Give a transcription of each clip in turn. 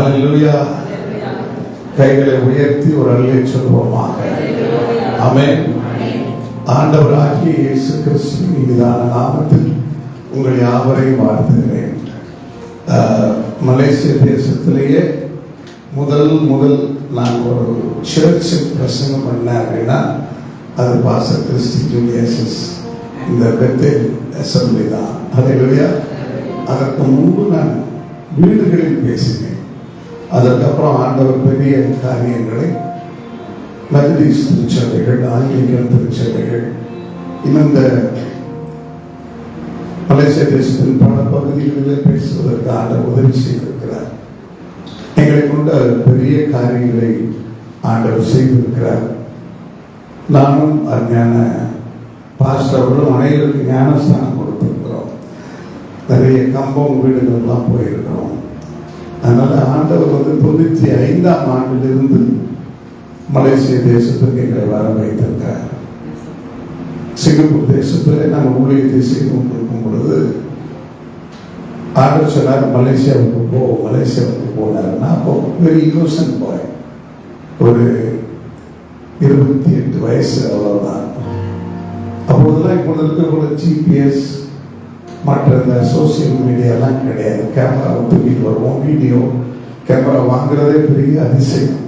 ஹல்லேலூயா. கைகளை உயர்த்தி ஒரு அல்லேலூயா சொல்வோமாக. ஆமென். ஆண்டவராகிய இயேசு கிறிஸ்துவின் மீதான நாமத்தில் உங்கள் யாவரையும் வாழ்த்துகிறேன். மலேசிய தேசத்திலேயே முதல் நான் ஒரு சர்ச்சில் பிரசங்கம் பண்ணேன் அப்படின்னா அது பாஸ்டர் கிறிஸ்டி ஜூலியஸ் இந்த பெத்தேல் அசெம்பிளி தான். ஹல்லேலூயா. அதற்கு முன்பு நான் வீடுகளில் பேசினேன். அதற்கப்புறம் ஆண்டவர் பெரிய காரியங்களை மெத்தடிஸ்ட் திருச்சபைகள், ஆங்கிலிக்கன் திருச்சபைகள், இன்னும் இந்த மலேசிய தேசத்தின் பல பகுதிகளில் பேசுவதற்கு ஆண்டவர் உதவி செய்திருக்கிறார். எங்களை கொண்ட பெரிய காரியங்களை ஆண்டவர் செய்திருக்கிறார். நானும் அஞ்ஞான பாஸ்டர்களும் அனைவருக்கும் ஞானஸ்தானம் கொடுத்திருக்கிறோம். நிறைய கம்பம் வீடுகள்லாம் போயிருக்கிறோம். அதனால ஆண்டவர் 95ஆம் ஆண்டிலிருந்து மலேசிய தேசத்துக்கு எங்களை வர வைத்திருக்கிறார். சிங்கப்பூர் தேசத்தில் நாங்கள் ஊழியத்தை செய்து கொண்டிருக்கும் பொழுது ஆண்டவர் சொன்னார், மலேசியாவுக்கு போனாருன்னா அப்போ வெரி இன்னோசன்ட் பாய், ஒரு 28 வயசு, அவ்வளவுதான். அப்போதெல்லாம் இப்பொழுது இருக்கிற ஜிபிஎஸ் மற்ற இந்த சோசியல் மீடியாலாம் கிடையாது. கேமரா தூக்கிட்டு வருவோம், வீடியோ கேமரா வாங்குறதே பெரிய அதிசயம்,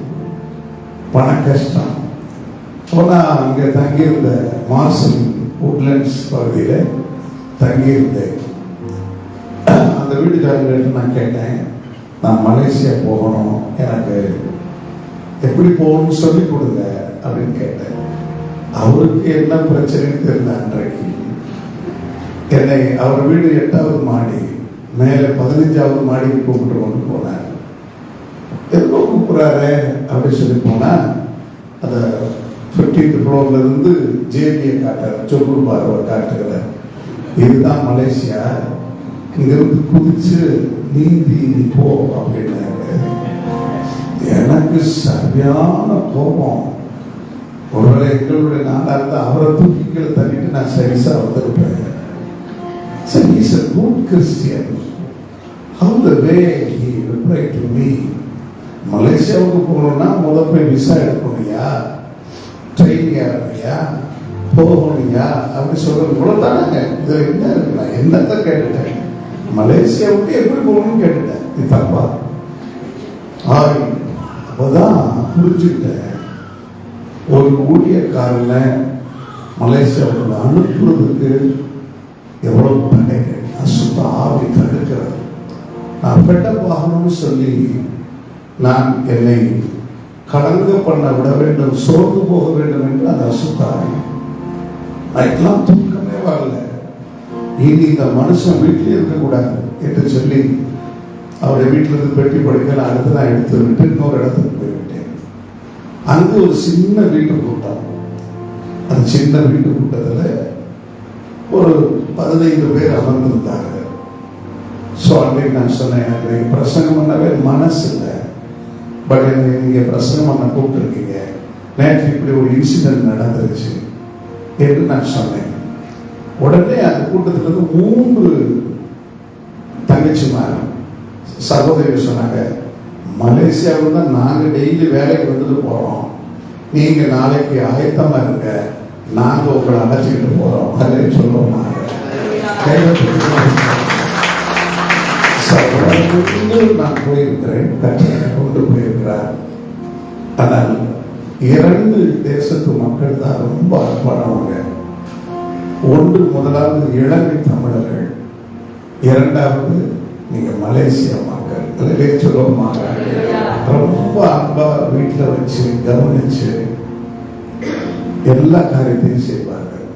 பண கஷ்டம். போனால் அங்கே தங்கியிருந்த மார்சல் உட்லண்ட்ஸ் பகுதியில் தங்கியிருந்தேன். அந்த வீட்டுக்காரங்கிட்ட நான் கேட்டேன், நான் மலேசியா போகணும், எனக்கு எப்படி போகணும்னு சொல்லி கொடுங்க அப்படின்னு கேட்டேன். அவருக்கு என்ன பிரச்சனைன்னு தெரியல. அன்றைக்கு என்னை அவர் வீடு 8வது மாடி, மேலே 15வது மாடிக்கு கூப்பிட்டு கொண்டு போனார். எவ்வளோ கூப்பிட்றாரு அப்படின்னு சொல்லி போனால் அந்த 15th ஃப்ளோர்ல இருந்து ஜேபியை காட்டுறாரு, சொகுர் பார்வை காட்டுகிறார். இதுதான் மலேசியா, இங்கிருந்து குதிச்சு நீந்தி போ அப்படின்னாரு. எனக்கு சரியான கோபம். ஒருவேளை எங்களுடைய நாடாக இருந்தால் அவரை தூக்கி கீழே தள்ளிட்டு நான் சரிசா வந்திருப்பேன். So he's a good Christian. How the way he replied to me, மலேசியாவுக்கு போகணும்னா முதல் போய் விசா எடுக்கணும்யா, ட்ரெயின் ஏறணும்யா, போகணும்யா அப்படி சொல்றது கூட தானே. இதில் என்ன இருக்கு? நான் என்னத்தான் கேட்டுட்டேன், மலேசியாவுக்கு எப்படி போகணும்னு கேட்டுட்டேன். இது தப்பா? அப்போதான் புரிஞ்சுக்கிட்டேன், ஒரு ஊழியக்காரனை மலேசியாவுக்கு அனுப்புறதுக்கு எவ்வளவு தடைகள், அசுத்த ஆவி தடுக்கிறது. நான் பெட்டப் ஆகணும்னு சொல்லி நான் என்னை கலங்க பண்ண விட வேண்டும், சோர்ந்து போக வேண்டும் என்று அந்த அசுத்த ஆவி. நைட்லாம் தூக்கமே வரல. இனி இந்த மனுஷன் வீட்டிலே இருக்கக்கூடாது என்று சொல்லி அவருடைய வீட்டில் இருந்து பெட்டி படுக்க அடுத்து நான் எடுத்து விட்டு இன்னொரு இடத்துக்கு போய்விட்டேன். அங்கு ஒரு சின்ன வீட்டு கூட்டம். அந்த சின்ன வீட்டு கூட்டத்தில் ஒரு 15 பேர் அமர்ந்திருந்தாங்க. ஸோ அன்றைக்கு நான் சொன்னேன், எனக்கு நீங்கள் பிரசங்கம் பண்ணவே மனசு இல்லை, பட் எனக்கு நீங்கள் பிரசங்கம் பண்ண கூப்பிட்டுருக்கீங்க, நேற்று இப்படி ஒரு இன்சிடென்ட் நடந்துருச்சு என்று நான் சொன்னேன். உடனே அந்த கூட்டத்திலிருந்து 3 தங்கச்சிமார் சகோதரிகள் சொன்னாங்க, மலேசியாவில் தான் நாங்கள் டெய்லி வேலைக்கு வந்துட்டு போகிறோம், நீங்கள் நாளைக்கு ஆயத்தமாக இருங்க, நாங்கள் உங்களை அழைச்சிக்கிட்டு போகிறோம் அப்படின்னு சொல்லுவோம். நான் போயிருக்கிறேன், கட்சியை கொண்டு போயிருக்கிறார். ஆனால் 2 தேசத்து மக்கள் தான் ரொம்ப அர்ப்பணவங்க. ஒன்று, முதலாவது இலங்கை தமிழர்கள், 2வது நீங்க மலேசியா மக்கள். அதிலே சொல்லுவோமாக ரொம்ப அன்பா வீட்டில் வச்சு கவனிச்சு எல்லா காரியத்தையும் செய்வார்கள்.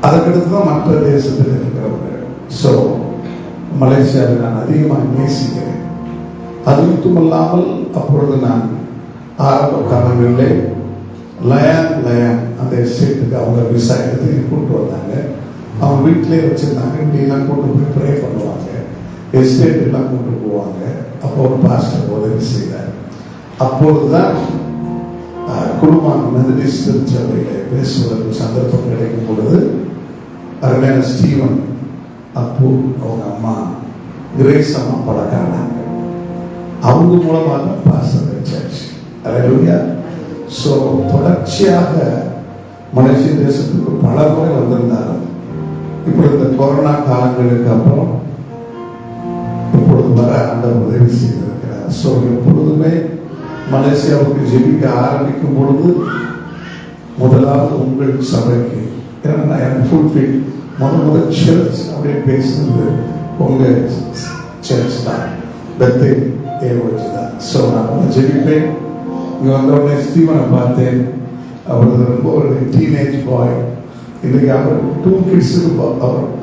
அதற்கடுத்து தான் மற்ற தேசத்தில் இருக்கிறவங்க. ஸோ மலேசியாவை நான் அதிகமாக நேசிக்கிறேன். அது மட்டுமல்லாமல் அப்பொழுது நான் ஆரம்ப காலங்களிலே லயான் அந்த எஸ்டேட்டுக்கு அவங்க விசா எடுத்து கூப்பிட்டு வந்தாங்க. அவங்க வீட்டிலே வச்சுருந்தாங்க. இப்படிலாம் கூட்டு போய் ப்ரே பண்ணுவாங்க, எஸ்டேட்டுலாம் கூட்டு போவாங்க. அப்போ ஒரு பாஸ்டர் உதவி செய்தார். அப்பொழுதுதான் குடும்பம் மெத்தடிஸ்ட் திருச்சபையில் பேசுவதற்கு சந்தர்ப்பம் கிடைக்கும் பொழுது அருமையான ஸ்டீவன் அப்பு அவங்க அம்மா கிரேஸ் அம்மா பழக்கானாங்க. அவங்க மூலமாக தான் பாஸ்டர் வச்சாச்சு. அல்லேலூயா. ஸோ தொடர்ச்சியாக மலேசிய தேசத்துக்கு பல முறை வந்திருந்தாலும் இப்படி இந்த கொரோனா காலங்களுக்கு அப்புறம் இப்பொழுது வர ஆண்டவர் உதவி செய்திருக்கிறார். ஸோ எப்பொழுதுமே மலேசியாவுக்கு ஜெபிக்க ஆரம்பிக்கும் பொழுது முதலாவது உங்கள் சபைக்கு, ஏன்னா எனக்கு ஃபுல்ஃபில் முதல் சர்ச் அப்படின்னு பேசுறது உங்கள் சர்ச் தான், பெத்தை தேவச்சு தான். ஸோ நான் ஜெபிப்பேன். இங்கே வந்தவுடனே ஸ்டீவனை பார்த்தேன். அவர் ரொம்ப ஒரு டீனேஜ் பாய். இன்றைக்கு அவர் 2 கிட்ஸுக்கு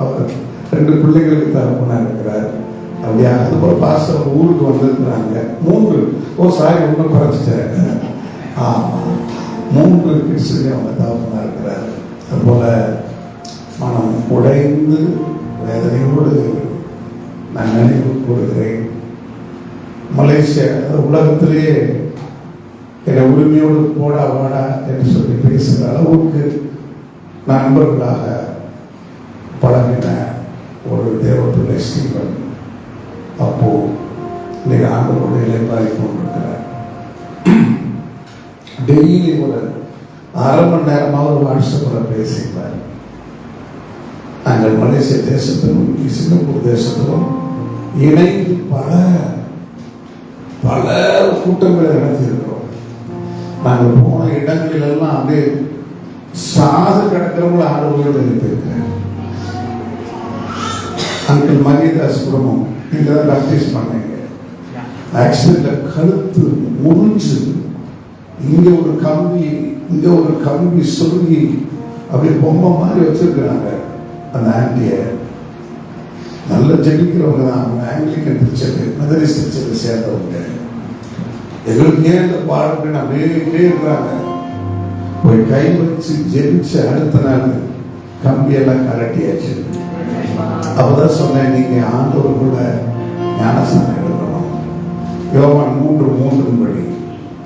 அவர் 2 பிள்ளைகளுக்கு தரப்புனா இருக்கிறார். அப்படியா அதுபோல் பாஸ்டர் ஊருக்கு வந்திருக்கிறாங்க 3. ஒன்றும் குறைச்சிட்டேன். 3 கிட்ஸுக்கு அவங்க தரப்புனா இருக்கிறார். அதுபோல் மனம் உடைந்து வேதனையோடு நான் நினைவு கூறுகிறேன். மலேசியா உலகத்திலேயே என்னை உரிமையோடு போடா வாடா என்று சொல்லி பேசுகிற அளவுக்கு நண்பர்களாக பழகின ஒரு தேவப்பிள்ளை ஸ்டீவன் அப்போ இன்னைக்கு ஆண்டவருடைய இலைப்பாரி கொண்டிருக்கிறார். டெய்லி ஒரு 1/2 மணி நேரமாக வாட்ஸ்அப்பில் பேசிப்பார். நாங்கள் மலேசிய தேசத்திலும் சிங்கப்பூர் தேசத்திலும் இணைந்து பல கூட்டங்களை நடத்தியிருக்கிறோம். நாங்கள் போன இடங்களிலெல்லாம் அப்படியே சாது கிடக்கிறவங்கள ஆண்டவர்களோடு இருந்திருக்கிறேன். அங்கிள் மரியதாஸ் குடும்பம் இங்கே தான் ப்ராக்டிஸ் பண்ணீங்க. ஆக்சிடென்ட்ல கழுத்து முறிஞ்சு இங்கே ஒரு கம்பி சொருகி அப்படி பொம்மை மாதிரி வச்சிருக்கிறாங்க. அந்த ஆண்டியை நல்லா ஜெபிக்கிறவங்க தான். அவங்க ஆங்கிலிக்கன் திருச்சபை மெதரிஸ்ட் திருச்சபை சேர்ந்தவங்க. எங்களுக்கு ஏன் இந்த பாடல்கள் அப்படியே இருக்கிறாங்க. போய் கை வச்சு ஜெபிச்சு அடுத்த நாள் கம்பியெல்லாம் கலட்டியாச்சு. அப்பதான் சொன்னேன், நீங்க ஆண்டவர் கூட ஞானஸ்தானம் எடுக்கணும். யோவான் 3:3 படி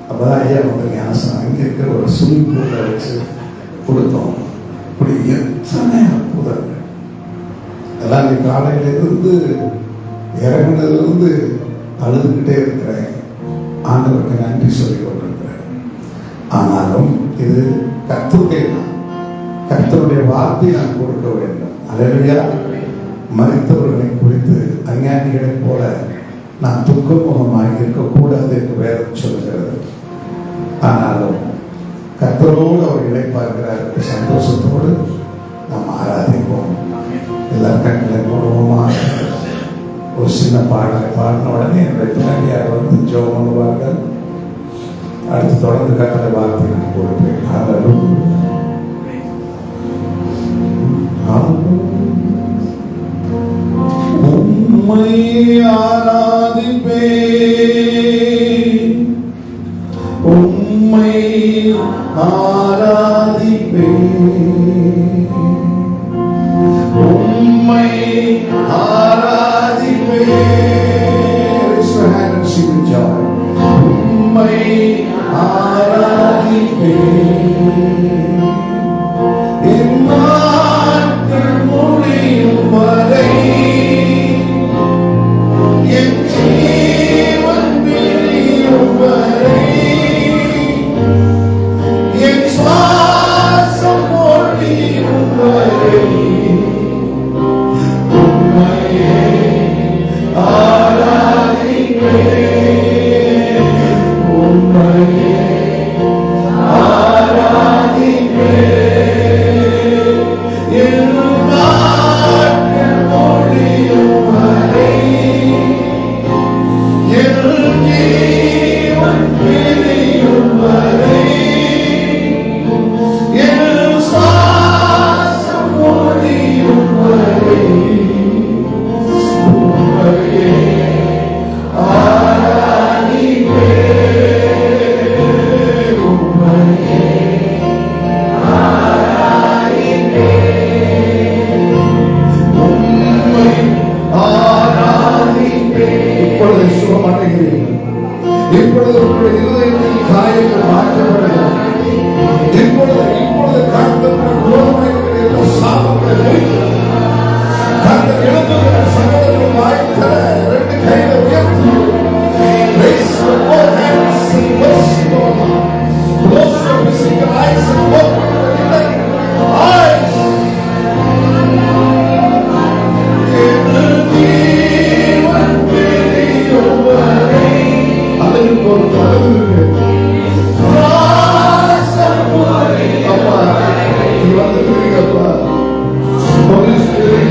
அப்பதான் ஐயா வந்து ஞானஸ்தானம் அங்கே இருக்கிற ஒரு ஸ்விமிங் பூலை வச்சு கொடுத்தோம். இப்படி எத்தனை அற்புதங்கள் எல்லாம் நீ காலையிலிருந்து இறங்கினதுலேருந்து அழுதுகிட்டே இருக்கிறேன். ஆண்டவருக்கு நன்றி சொல்லிக் கொண்டிருக்கிறேன். ஆனாலும் இது கர்த்தருடைய வார்த்தையை நான் கொடுக்க வேண்டும். அல்லேலூயா. மரித்தவர்களை குறித்து அஞ்ஞானிகளைப் போல நான் துக்கமுகமாக இருக்கக்கூடாது என்று வேதம் சொல்கிறது. ஆனாலும் கர்த்தரோடு அவர் இளைப்பார்க்கிறார். சந்தோஷத்தோடு நாம் ஆராதிப்போம். எல்லாரும் கண்களை மூலமாக ஒரு சின்ன பாடின உடனே என்னுடைய பிள்ளையார் வந்து ஜெபம் பண்ணுவார்கள். அடுத்து தொடர்ந்து கட்டளை வார்த்தை நான் கொடுப்பேன். உம்மை ஆராதிப்பேன், உம்மை ஆராதிப்பேன், உம்மை ஆராதிப்பேன். உம்மை ஆராதிப்பேன். என் நாட்கள் முடியும் வரை என் ஜீவன் பிரியும் வரை என் சுவாசம் ஒழியும் வரை உம்மையே ஆராதிப்பேன். உம்மையே ஆராதிப்பேன். என் நாட்கள் முடியும் வரை என் ஜீவன் பிரியும் வரை என் சுவாசம் ஒழியும் வரை உம்மையே ஆராதிப்பேன். உம்மையே இப்பொழுது சுகமடைகிறீர்கள். இப்பொழுது உங்களுடைய இருதயத்தில் காயங்கள் மாற்றப்படுகிறது. இப்பொழுது கர்த்தர் சாபங்களை முடிக்கிறார். கர்த்தர் எழுந்துகிற சகோதரர்கள் வாய்த்தல 2 கைகளை உயர்த்தி ஒரு கதவு இருக்கு. அப்பா நீ வந்துருக்கீங்கப்பா. Holy Spirit.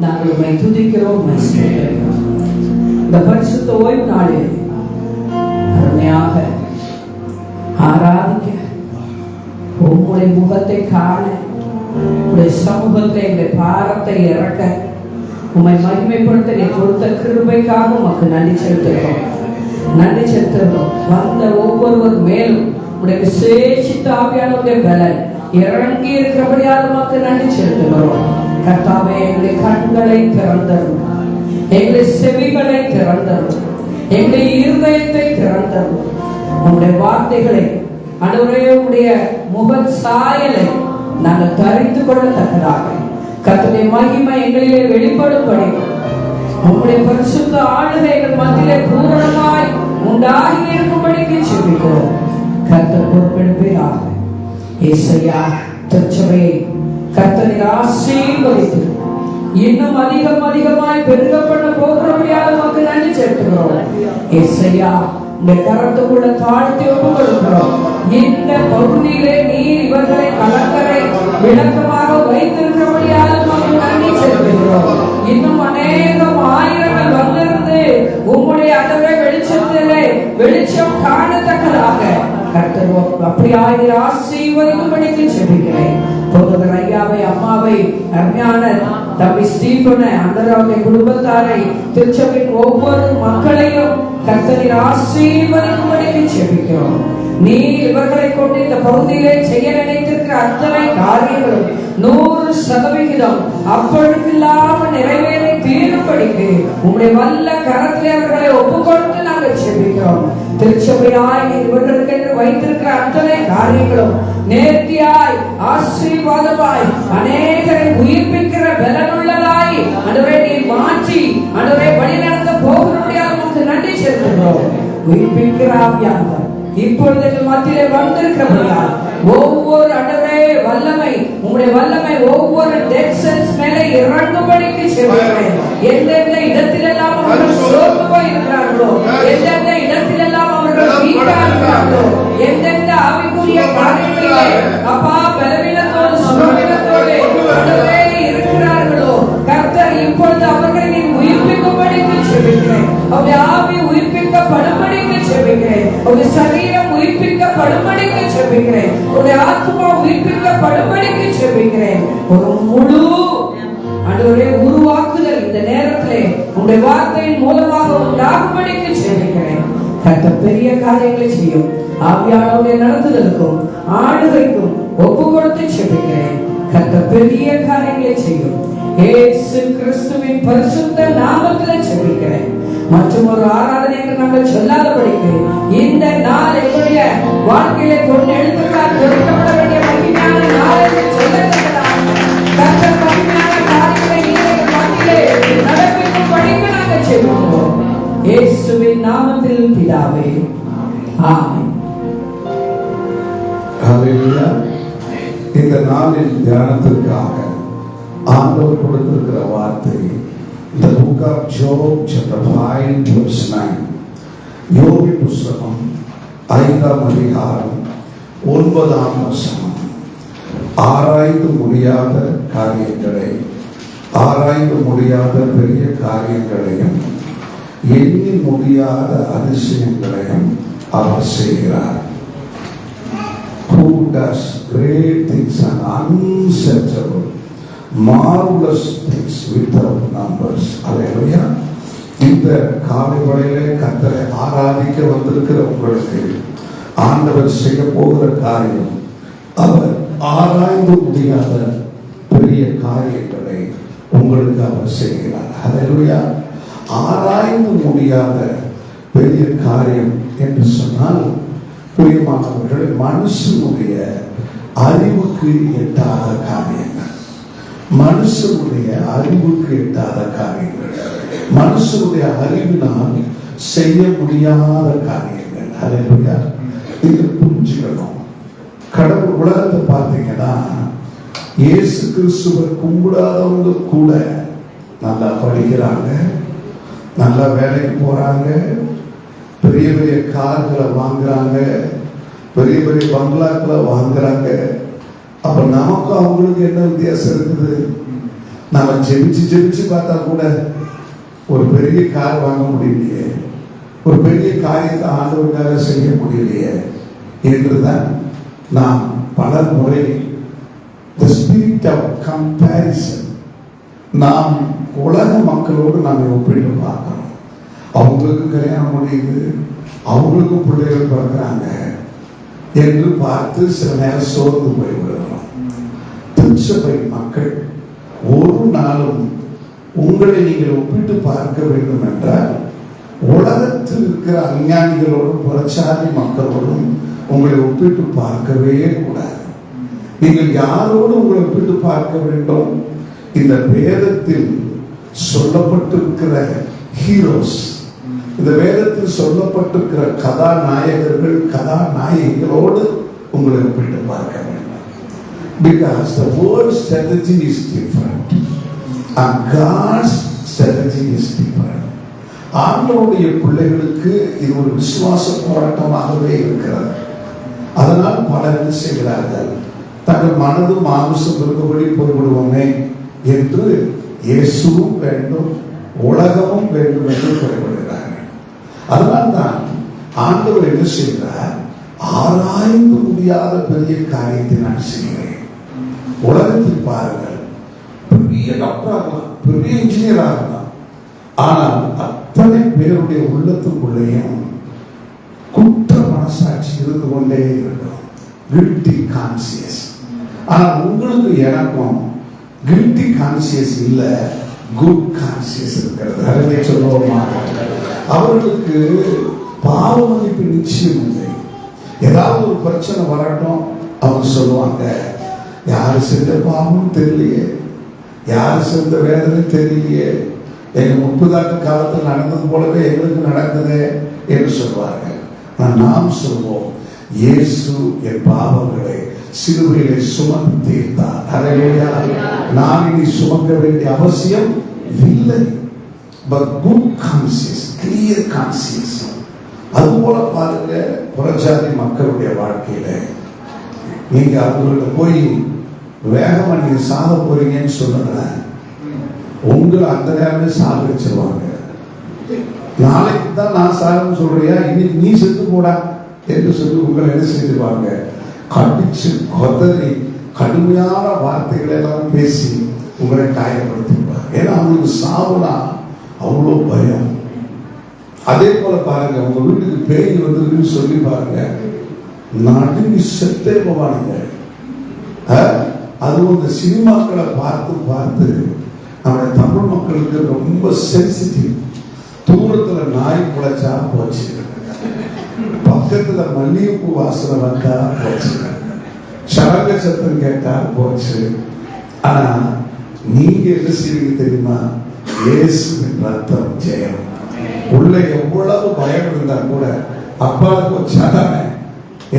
நாங்கள் உம்மை துதிக்கிறோம், இந்த பரிசுத்த ஓய்வு நாளில் அருமையாக ஆராதிக்க, உம்முடைய முகத்தை காண, உம்முடைய சமூகத்தை, எங்களுடைய பாரத்தை இறக்க, உம்மை மகிமைப்படுத்த நீ கொடுத்த கிருபைக்காக உமக்கு நன்றி செலுத்துகிறோம். நன்றி செலுத்துகிறோம். வந்த ஒவ்வொருவர் மேலும் உடைய விசேஷித்த ஆவியானவருடைய பலன் இறங்கி இருக்கிறபடியால் உமக்கு நன்றி செலுத்துகிறோம். கர்த்தாவே, எங்களுடைய கண்களை திறந்தரும், எங்களுடைய செவிகளை திறந்தரும், எங்களுடைய இருதயத்தை திறந்தரும். உங்களுடைய வார்த்தைகளை, ஆண்டவரே, உடைய முக சாயலை நாங்கள் தரித்து கொள்ளத்தக்கதாக கர்த்தருடைய மகிமை எங்களிலே வெளிப்படும்படி உங்களுடைய பரிசுத்த ஆளுகை எங்கள் மத்தியிலே பூரணமாய் உண்டாகி இருக்கும்படிக்கு ஜெபிக்கிறோம். கர்த்தர் பொறுப்பெடுப்பீராக. ஏசையா, திருச்சபையை கர்த்தர் ஆசீர்வதித்து இன்னும் அதிகமாய் பெருக பண்ண போகிறபடியாக நமக்கு நன்றி செலுத்துகிறோம். ஏசையா, இந்த கரத்துக்குள்ள தாழ்த்தி ஒப்புக் கொடுக்கிறோம். இந்த பகுதியிலே நீர் இவர்களை கலங்கரை விளக்கமாக வைத்திருக்கிறபடியாக நமக்கு நன்றி செலுத்துகிறோம். இன்னும் அநேகம் ஆயிரங்கள் வந்திருந்து உம்முடைய அதவே வெளிச்சத்திலே வெளிச்சம் காணத்தக்கதாக கர்த்தர் அப்படியாக ஆசீர்வதிக்கும்படிக்கு ஜெபிக்கிறேன். போதகர் ஐயாவை, அம்மாவை, அருமையான தம்பி ஸ்டீபனை, அந்தரவுடைய குடும்பத்தாரை, திருச்சபையின் ஒவ்வொரு மக்களையும் கர்த்தர் ஆசீர்வதிக்கும்படிக்கு ஜெபிக்கிறோம். நீ இவர்களை கொண்டு இந்த பகுதியிலே செய்ய நினைத்திருக்கிற அத்தனை காரியங்களும் 100% அப்பொழுதில்லாமல் நிறைவேறி தீரும்படிக்கு உங்களுடைய வல்ல கரத்திலே அவர்களை ஒப்புக்கொடுத்து நாங்கள் ஜெபிக்கிறோம். திருச்சபையாய் இவர்களுக்கு என்று வைத்திருக்கிற அத்தனை காரியங்களும் நேர்த்தியாய் ஆசீர்வாதமாய் அநேகரை உயிர்ப்பிக்கிற பலனுள்ளதாய் ஆண்டவரே நீ மாற்றி ஆண்டவரே வழி நடத்த போகிறபடியால் உமக்கு நன்றி செலுத்துகிறோம். உயிர்ப்பிக்கிற ஆவியானவர் இப்பொழுது மத்தியிலே வந்திருக்கிறபடியால் ஒவ்வொரு வல்லமை ஒவ்வொரு டெட் செல்ஸ் மேல இறங்கும்படிக்கு செபிக்கிறேன். எந்தெந்த இடத்திலெல்லாம் அவர்கள் சோர்ந்து போயிருக்கிறார்களோ, எந்தெந்த இடத்திலெல்லாம் அவர்கள் வீக்கா இருக்கிறார்களோ, எந்தெந்த ஆவிக்குரிய காரியங்களிலே அப்பா பலவீனத்தோடு சுகவீனத்தோடு இருக்கிறார்களோ, கர்த்தர் இப்பொழுது அவர்களை நீ உயிர்ப்பிக்கும்படிக்கு செபிக்கிறேன். அவருடைய ஆவி உயிர்ப்பிக்கப்படும்படிக்கு செபிக்கிறேன். அவருடைய சரீரம் உயிர்ப்பிக்கப்படும்படிக்கு செபிக்கிறேன். அவருடைய ஆத்மா உயிர்ப்பிக்கப்படும்படிக்கு செபிக்கிறேன். ஒரு முழு ஆண்டவரே உருவாக்குதல் இந்த நேரத்திலே உங்களுடைய வார்த்தையின் மூலமாக உண்டாகும்படிக்கு செபிக்கிறேன். கர்த்தர் பெரிய காரியங்களை செய்யும். ஆவியானவருடைய நடத்துதலுக்கும் ஆளுகைக்கும் ஒப்பு கொடுத்து செபிக்கிறேன். கர்த்தர் பெரிய காரியங்களை செய்யும். இயேசு கிறிஸ்துவின் பரிசுத்த நாமத்தில் செபிக்கிறேன். மற்றும் ஒரு ஆராதனைக்கு நாங்கள் சொல்லாதபடிக்கு இந்த நாள் எங்களுடைய வாழ்க்கையில கொண்டு எழுத்துக்கள் கொடுக்கப்பட வேண்டிய மகிமையான நாள் என்று சொல்லலாம். கர்த்தர் மகிமையான காரியங்களை நீங்கள் மத்தியிலே நடப்பிக்கும்படிக்கு நாங்கள் செபிக்கிறோம். இயேசுவின் நாமத்தில் பிதாவே, ஆமென். ஹல்லேலூயா. இந்த நாளின் தியானத்திற்காக ஆண்டவர் கொடுத்திருக்கிற வார்த்தை இந்த book of Job chapter 5 verse 9. யோபு புத்தகம் 5ஆம் அதிகாரம் 9ஆம் வசனம். ஆராய்ந்து முடியாத காரியங்களை, ஆராய்ந்து முடியாத பெரிய காரியங்களையும் எண்ணி முடியாத அதிசயங்களையும் அவர் செய்கிறார். Who does great things and unsearchable, marvelous things without numbers. Hallelujah. இந்த காலை வேளையிலே கர்த்தரை ஆராதிக்க வந்திருக்கிற உங்களுக்கு ஆண்டவர் செய்ய போகிற காரியம், அவர் ஆராய்ந்து முடியாத பெரிய காரியங்களை உங்களுக்கு அவர் செய்கிறார். ஹல்லேலூயா. ஆராய்ந்து முடியாத பெரிய காரியம் என்று சொன்னால், பிரியமானவர்கள், மனுஷனுடைய அறிவுக்கு எட்டாத காரியங்கள், மனுஷனுடைய அறிவுக்கு எட்டாத காரியங்கள், மனுஷனுடைய அறிவினால் செய்ய முடியாத காரியங்கள். ஹல்லேலூயா. இது புரிஞ்சுக்கணும். கடவுள் உலகத்தை பார்த்தீங்கன்னா, இயேசு கிறிஸ்துவை கும்பிடாதவங்க கூட நல்லா படிக்கிறாங்க, நல்லா வேலைக்கு போறாங்க, பெரிய பெரிய கார்களை வாங்குறாங்க, பெரிய பெரிய பங்களாக்களை வாங்குறாங்க. அப்ப நமக்கு அவங்களுக்கு என்ன வித்தியாசம் இருக்குது? நம்ம ஜெபிச்சு பார்த்தா கூட ஒரு பெரிய கார் வாங்க முடியலையே, ஒரு பெரிய காரியத்தை ஆண்டவருக்காக செய்ய முடியலையே என்றுதான் நாம் பல முறை the spirit of comparison, நாம் உலக மக்களோடு நாம் ஒப்பிட்டு பார்க்கிறோம். அவங்களுக்கு கல்யாணம் முடியுது, அவங்களுக்கு பிள்ளைகள் பிறக்கிறாங்க என்று பார்த்து சில நேரம் சோர்ந்து போய்விடுகிறோம். திருச்சபை மக்கள் ஒரு நாளும் உங்களை நீங்கள் ஒப்பிட்டு பார்க்க வேண்டும் என்றால், உலகத்தில் இருக்கிற அஞ்ஞானிகளோடும் புறச்சாதி மக்களோடும் உங்களை ஒப்பிட்டு பார்க்கவே கூடாது. நீங்கள் யாரோடு உங்களை ஒப்பிட்டு பார்க்க வேண்டும்? இந்த வேதத்தில் சொல்லப்பட்டிருக்கிற ஹீரோஸ், இந்த வேதத்தில் சொல்லப்பட்டிருக்கிற கதாநாயகர்கள், கதாநாயகிகளோடு உங்களை ஒப்பிட்டு பார்க்க வேண்டும். Because the world's strategy is different and God's strategy is different. ஆண்டவருடைய பிள்ளைகளுக்கு இது ஒரு விசுவாச போராட்டமாகவே இருக்கிறது. அதனால் பலர் என்ன செய்கிறார்கள்? தங்கள் மனது மாமிசம் இருக்கும்படி போய்விடுவோமே என்று இயேசுவும் வேண்டும், உலகமும் வேண்டும் என்று போய்விடுகிறார்கள். அதனால்தான் ஆண்டவர் என்ன செய்கிறார்? ஆராய்ந்து முடியாத பெரிய காரியத்தை நான் செய்கிறேன். உலகத்தில் பாருங்கள், பெரிய டாக்டர் ஆகலாம், பெரிய இன்ஜினியர் ஆகலாம், ஆனால் அத்தனை பேருடைய உள்ளத்துக்குள்ளேயும் குற்ற மனசாட்சி இருந்து கொண்டே இருக்கும், கில்ட்டி கான்சியஸ். ஆனால் உங்களுக்கு எனக்கும் கில்ட்டி கான்சியஸ் இல்ல, குட் கான்சியஸ் இருக்கிறது. அதை சொல்லுவோமா? அவர்களுக்கு பாவ மன்னிப்பு நிச்சயம் இல்லை. ஏதாவது ஒரு பிரச்சனை வரட்டும், அவங்க சொல்லுவாங்க, யாரு செஞ்ச பாவம் தெரியலையே, யாரு செஞ்ச வேதனை தெரியலையே, எங்க 30 ஆண்டு காலத்தில் நடந்தது போலவே எங்களுக்கு நடக்குது என்று சொல்வார்கள். நாம் சொல்வோம், இயேசு என் பாவங்களை சிலுவையிலே சுமந்து தீர்த்தார். ஹல்லேலூயா. நான் இனி சுமக்க வேண்டிய அவசியம் இல்லை. But good conscious, clear conscious. அதுபோல பாருங்க, புறஜாதி மக்களுடைய வாழ்க்கையில நீங்க அவங்கள்ட்ட போய் வேகமா நீங்க சாக போறீங்கன்னு சொல்லுங்க, உங்களை அந்த நேரமே சாக வச்சிருவாங்க. நாளைக்கு தான் நான் சாகன்னு சொல்றியா, இன்னைக்கு நீ செத்து போடா என்று சொல்லி உங்களை என்ன செய்திருவாங்க, கடிச்சு கொதறி கடுமையான வார்த்தைகளை எல்லாம் பேசி உங்களை காயப்படுத்திடுவாங்க. ஏன்னா அவங்களுக்கு சாவுனா அவ்வளோ பயம். அதே போல பாருங்க, உங்க வீட்டுக்கு பேய் வந்ததுன்னு சொல்லி பாருங்க, நடுங்கி செத்தே போவானுங்க. அதுவும் இந்த சினிமாக்களை பார்த்து பார்த்து நம்முடைய தமிழ் மக்களுக்கு ரொம்ப சென்சிட்டிவ். தூரத்துல நாய் குலைச்சா போச்சு, பக்கத்துல மல்லிகைப்பூ வாசனை வந்தா போச்சு, சரங்க சத்தம் கேட்டா போச்சு. ஆனா நீங்க என்ன செய்வீங்க தெரியுமா? இயேசுவின் ரத்தம் ஜெயம். உள்ள எவ்வளவு பயம் இருந்தா கூட அப்பாவுக்கு வச்சாதானே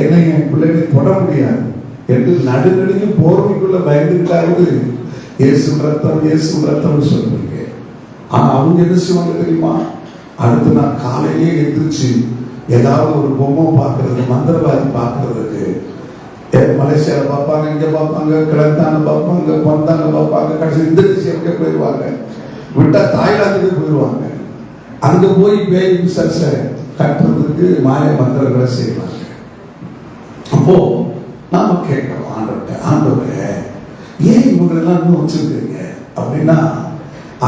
என்னை என் பிள்ளைகளை தொட முடியாது என்று நடுநடுங்கி போர்வைக்குள்ள பயந்துட்டாவது இயேசு ரத்தம் இயேசு ரத்தம்னு சொல்றீங்க. ஆனா அவங்க என்ன செய்வாங்க தெரியுமா? அடுத்து நான் காலையிலே எந்திரிச்சு ஏதாவது ஒரு பொம்மை பார்க்கறது, மந்திரவாதி பார்க்கறதுக்கு மலேசியால பார்ப்பாங்க, இங்க பார்ப்பாங்க, கிழத்தான பார்ப்பாங்க, பொந்தான பார்ப்பாங்க, கடைசி இந்தோனேசியாவுக்கே போயிடுவாங்க, விட்டா தாய்லாந்துக்கு போயிடுவாங்க. அங்க போய் பேய் பிசாசை கட்டுறதுக்கு மாய மந்திரங்களை செய்வாங்க. அப்போ நாம கேட்கிறோம் ஆண்டவர்கிட்ட, ஆண்டவரே ஏன் இவங்களெல்லாம் இன்னும் வச்சிருக்கீங்க அப்படின்னா,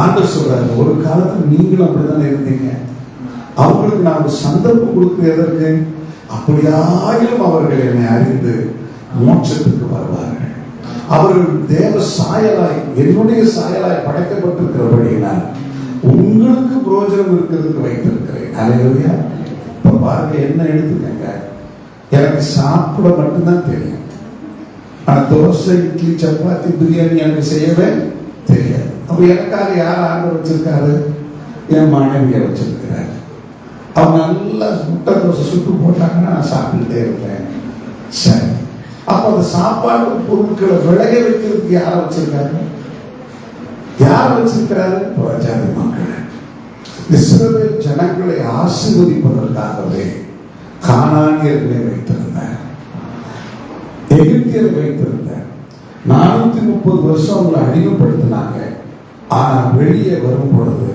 ஆண்டவர் சொல்றாரு, ஒரு காலத்துல நீங்களும் அப்படித்தானே இருந்தீங்க, அவங்களுக்கு நான் ஒரு சந்தர்ப்பம் கொடுக்கிறதற்கு, அப்படியாயிலும் அவர்கள் என்னை அறிந்து மோட்சத்துக்கு வருவார்கள். அவர்கள் தேவ சாயலாய், என்னுடைய சாயலாய் படைக்கப்பட்டிருக்கிறபடினால் உங்களுக்கு பிரயோஜனம் இருக்கிறதுக்கு வைத்திருக்கிறேன். ஹல்லேலூயா. இப்ப பாருங்க, என்ன எடுத்துக்கங்க, எனக்கு சாப்பிட மட்டும்தான் தெரியும். ஆனா தோசை, இட்லி, சப்பாத்தி, பிரியாணி எனக்கு செய்யவே தெரியாது. அப்ப எனக்காக யார் ஆர்டர் வச்சிருக்காரு? என் மனைவியை வச்சிருக்கிறாரு. அவங்க நல்லா முட்டை தோசை சுட்டு போட்டாங்கன்னா நான் சாப்பிட்டுட்டே இருப்பேன். சரி, அப்ப அந்த சாப்பாடு பொருட்களை விளைய வைக்கிறதுக்கு யாரை வச்சிருக்காரு? யார் வச்சிருக்கிறாரு? புறஜாதி மக்களை. இஸ்ரவேல் ஜனங்களை ஆசீர்வதிப்பதற்காகவே கானானியர்களை வைத்திருந்தார், எகிப்தியரை வைத்திருந்தார். 430 வருஷம் அவங்களை அடிமைப்படுத்தினாங்க. ஆனா வெளியே வரும் பொழுது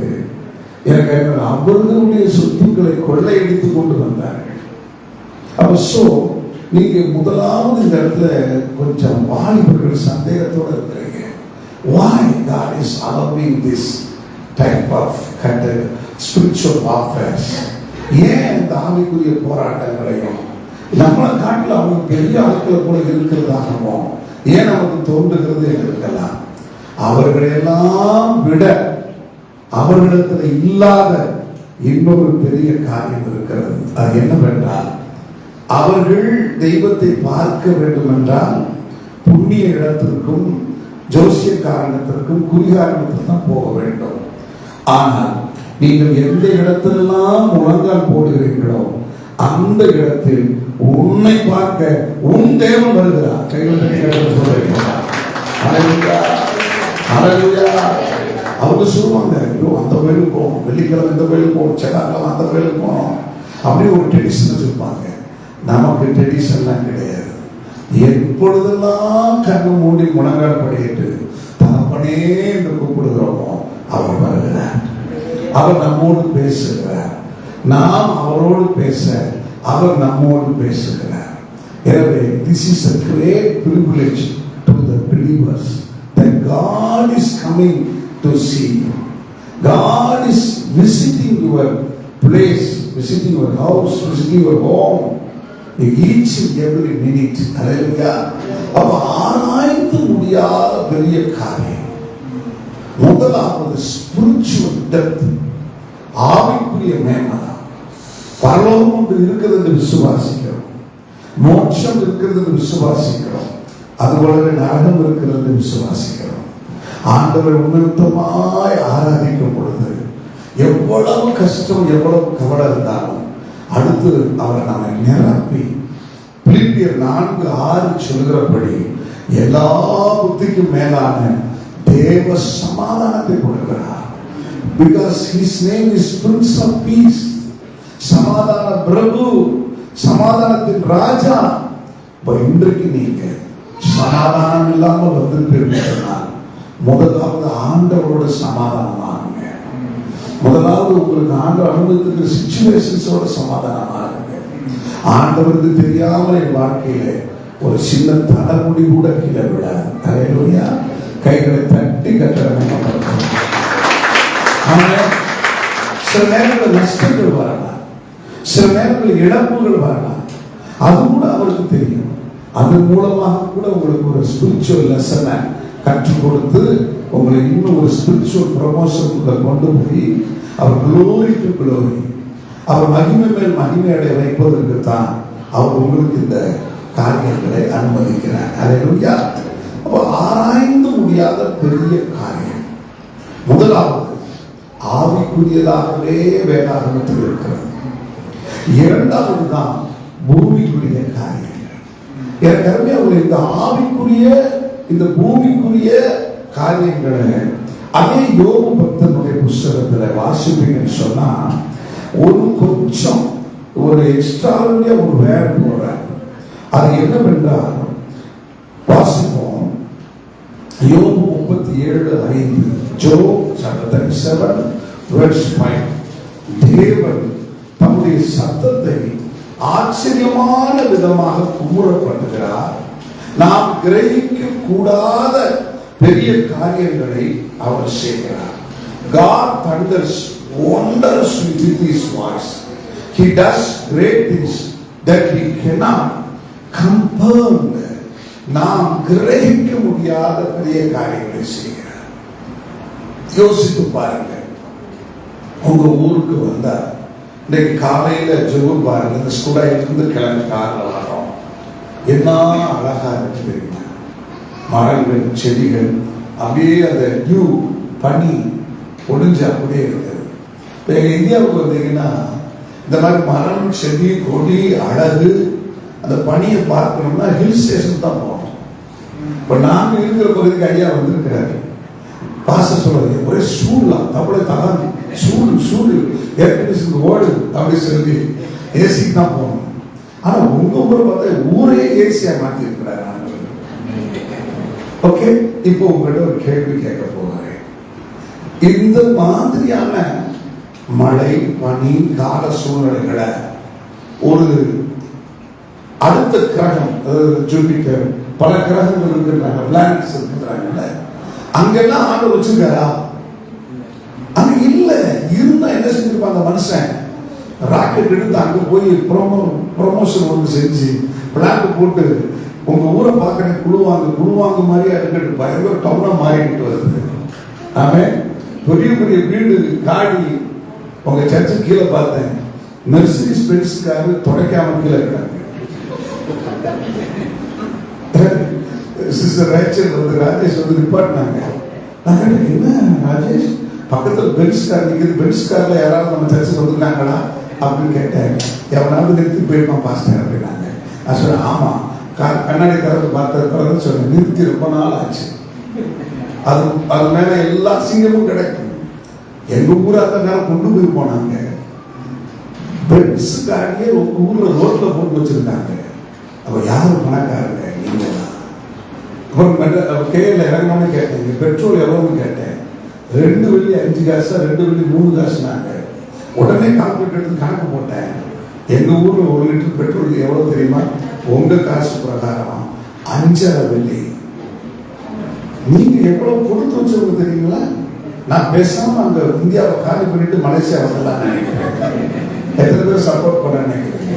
எனக்கு அவர்களுடைய சொத்துக்களை கொள்ளையடித்து கொண்டு வந்தார்கள். அப்போ நீங்க முதலாவது இந்த இடத்துல கொஞ்சம் வாலிபர்கள் சந்தேகத்தோடு இருக்கிறீங்க. Why God is allowing this type of spiritual warfare? ஏன் இந்த ஆவிக்குரிய போராட்டங்களையும் நம்மளை காட்டில் அவங்க பெரிய ஆட்களை கூட இருக்கிறதாகவோ ஏன் நமக்கு தோன்றுகிறது இருக்கலாம். அவர்களெல்லாம் விட அவர்களிடத்தில் இல்லாத இன்னொரு பெரிய காரியம் இருக்கிறது. அது என்னவென்றால், அவர்கள் தெய்வத்தை பார்க்க வேண்டும் என்றால் புண்ணிய இடத்திற்கும் ஜோசியக்காரனத்திற்கும் குறிகாரணத்திற்கு தான் போக வேண்டும். ஆனால் நீங்கள் எந்த இடத்திலெல்லாம் முழங்கால் போடுகிறீர்களோ அந்த இடத்தில் உன்னை பார்க்க உன் தேவன் வருகிறார். அவங்க சொல்லுவாங்க, அந்த கோயிலுக்கு போகணும், வெள்ளிக்கிழமை இந்த கோயிலுக்கு போகணும், செவ்வாய்க்கிழமை அந்த கோயிலுக்கு போகணும், அப்படி ஒரு ட்ரெடிஷன் வச்சிருப்பாங்க. நமக்கு ட்ரெடிஷன்லாம் கிடையாது. எப்பொழுதெல்லாம் கண்ணு மூடி முழங்கால் படிட்டு தகப்பனே என்று கூப்பிடுகிறோமோ அவர் வருகிறார். அவர் நம்மோடு பேசுகிறார், நாம் அவரோடு பேச அவர் நம்மோடு பேசுகிறார். எனவே this is a great privilege to the believers that God is coming to see you. God is visiting your place, visiting your house, visiting your home in each and every minute. Hallelujah. அப்ப ஆராய்ந்து முடியாத பெரிய காரியம். முதலாவது spiritual depth, ஆவிக்குரிய மேன்மை. பரலோகம் ஒன்று இருக்கிறது என்று விசுவாசிக்கிறோம், மோட்சம் இருக்கிறது என்று விசுவாசிக்கிறோம், அதுபோலவே நரகம் இருக்கிறது என்று விசுவாசிக்கிறோம். ஆண்டவரை உன்னதமாய் ஆராதிக்கும் பொழுது எவ்வளவு கஷ்டம், எவ்வளவு கவலை இருந்தாலும் அடுத்து அவரை நம்மை நிரப்பி பிலிப்பியர் 4:6 சொல்கிறபடி எல்லா புத்திக்கும் மேலான தேவ சமாதானத்தை கொடுக்கிறார். Because his name is Prince of Peace. சமாதான பிரபு, சமாதானத்தின் ராஜா. இன்றைக்கு நீங்க சமாதானம் இல்லாமல் வந்திருப்பீர்கள். முதலாவது ஆண்டவரோட சமாதானமாகுங்க. முதலாவது உங்களுக்கு ஆண்டவர் அனுபவித்திருக்கிற சிச்சுவேஷன்ஸோட சமாதானமாகுங்க. ஆண்டவருக்கு தெரியாமல் என் வாழ்க்கையில ஒரு சின்ன தலைமுடி கூட கீழே விடாது. ஹல்லேலூயா. கைகளை தட்டி கட்டணும். சில நேரங்களில் நஷ்டங்கள் வரலாம், சில நேரங்களில் இழப்புகள் வரலாம். அது கூட அவருக்கு தெரியும். அதன் மூலமாக கூட உங்களுக்கு ஒரு ஸ்பிரிச்சுவல் லெசனை கற்றுக் கொடுத்து உங்களை இன்னும் ஒரு ஸ்பிரிச்சுவல் ப்ரமோஷனுக்குள்ள கொண்டு போய் அவர் க்ளோரி டு க்ளோரி, அவர் மகிமை மேல் மகிமை அடைய வைப்பதற்கு தான் அவர் உங்களுக்கு இந்த காரியங்களை அனுமதிக்கிறார். ஹல்லேலூயா. அப்போ ஆராய்ந்து முடியாத பெரிய காரியம் முதலாவது ஆவிக்குரியதாகவே வேதாகமத்தில் இருக்கிறது. இரண்டாவது தான் பூமிக்குரிய காரியங்கள். ஏற்கனவே அவங்க இந்த ஆவிக்குரிய இந்த பூமிக்குரிய காரியங்களை அதே யோபு பக்தனுடைய புஸ்தகத்தில் வாசிப்பீங்கன்னு சொன்னா ஒரு கொஞ்சம் ஒரு எக்ஸ்ட்ராடினரியா ஒரு வேர்ட் போடுறாங்க. அது என்னவென்றால் வாசிப்போம். யோபு 37:5. Job chapter 37 verse 5. தேவன் தம்முடைய சத்தத்தை ஆச்சரியமான விதமாக கூறப்படுகிறார். நாம் கிரகிக்க கூடாத பெரிய காரியங்களை அவர் செய்கிறார். God thunders wondrously with his voice. He does great things that we cannot comprehend. நாம் கிரகிக்க முடியாத பெரிய காரியங்களை செய்கிறார். யோசித்து பாருங்க. உங்க ஊருக்கு வந்தா இன்னைக்கு காலையில ஜோர் பாருங்க, இந்த ஸ்கூடாயிலிருந்து கிளம்பி காரில் வரோம். என்ன அழகா இருக்கு தெரியுமா? மரங்கள், செடிகள், அப்படியே அந்த நியூ பனி ஒடிஞ்சு அப்படியே இருக்குது. இப்போ எங்கள் இந்தியாவுக்கு வந்தீங்கன்னா இந்த மாதிரி மரம், செடி, கொடி, அழகு, அந்த பனியை பார்க்கணும்னா ஹில் ஸ்டேஷன் தான் போகணும். இப்போ நாங்கள் இருக்கிற பகுதிக்கு ஐயா வந்திருக்கிறாரு. பாச சொல்றது ஒரே சூடலாம், அப்படியே தகாது, சூடு சூடு, ஏர்கண்டிஷன் ஓடு அப்படி சொல்லி ஏசிக்கு தான் போகணும். ஆனால் உங்க ஊரை பார்த்தா ஊரே ஏசியா மாற்றி இருக்கிறாரு. ஓகே, இப்போ உங்கள்கிட்ட ஒரு கேள்வி கேட்க போகிறேன். இந்த மாதிரியான மழை, பனி, கால சூழ்நிலைகளை ஒரு அடுத்த கிரகம், ஜூபிட்டர், பல கிரகங்கள் இருக்கிறாங்க, பிளானட்ஸ் இருக்கிறாங்கல்ல, அங்கெல்லாம் ஆண்டு வச்சிருக்காரா? அங்க இல்ல. இருந்தா என்ன செஞ்சிருப்பாங்க? மனுஷன் ராக்கெட் எடுத்து அங்க போய் ப்ரொமோஷன் ஒன்று செஞ்சு பிளான் போட்டு உங்க ஊரை பார்க்க குழுவாங்க மாதிரியா இருக்கு, பயங்கர டவுனா மாறிக்கிட்டு வருது. ஆமே, பெரிய பெரிய வீடு, காடி. உங்க சர்ச்சு கீழே பார்த்தேன், மெர்சிடிஸ் பென்ஸ்காரு துடைக்காம கீழே இருக்காங்க. சிஸ்டர் ரேச்சல் வந்து ராஜேஷ் வந்து நிப்பாட்டினாங்க. என்ன ராஜேஷ், பக்கத்தில் பென்ஸ் கார் நிற்குது, பென்ஸ் கார்ல யாராவது நம்ம சர்ச்சுக்கு வந்துருக்காங்களா அப்படின்னு கேட்டேன். எவனாவது நிறுத்தி போயிருப்பான் பாஸ்டர் அப்படின்னாங்க. நான் சொன்னேன், ஆமா, கண்ணாடி கதவை பார்த்தது சொன்னேன், நிறுத்தி ரொம்ப நாள் ஆச்சு. அது மேல எல்லா சிங்கமும் கிடைக்கும். எங்க ஊரை அந்த நேரம் கொண்டு போய் போனாங்க. பென்ஸ் காரியே உங்க ஊர்ல ரோட்ல போட்டு வச்சிருந்தாங்க. அப்ப யாரு பணக்காரங்க? நீங்க தான். அப்புறம் கேள்வி இறங்கணும்னு கேட்டேன், பெட்ரோல் எவ்வளவுன்னு கேட்டேன். 2 வெள்ளி 5 காசா, 2 வெள்ளி 3 காசுனாங்க. உடனே கால்குலேட் எடுத்து கணக்கு போட்டேன். எங்க ஊர்ல 1 லிட்டர் பெட்ரோல் எவ்வளவு தெரியுமா? உங்க காசு பிரகாரம் 5.5 வெள்ளி. நீங்க எவ்வளவு கொடுத்து வச்சவங்க தெரியுங்களா? நான் பேசாம அங்க இந்தியாவை காலி பண்ணிட்டு மலேசியா வரலாம் நினைக்கிறேன். எத்தனை பேர் சப்போர்ட் பண்ண நினைக்கிறீங்க?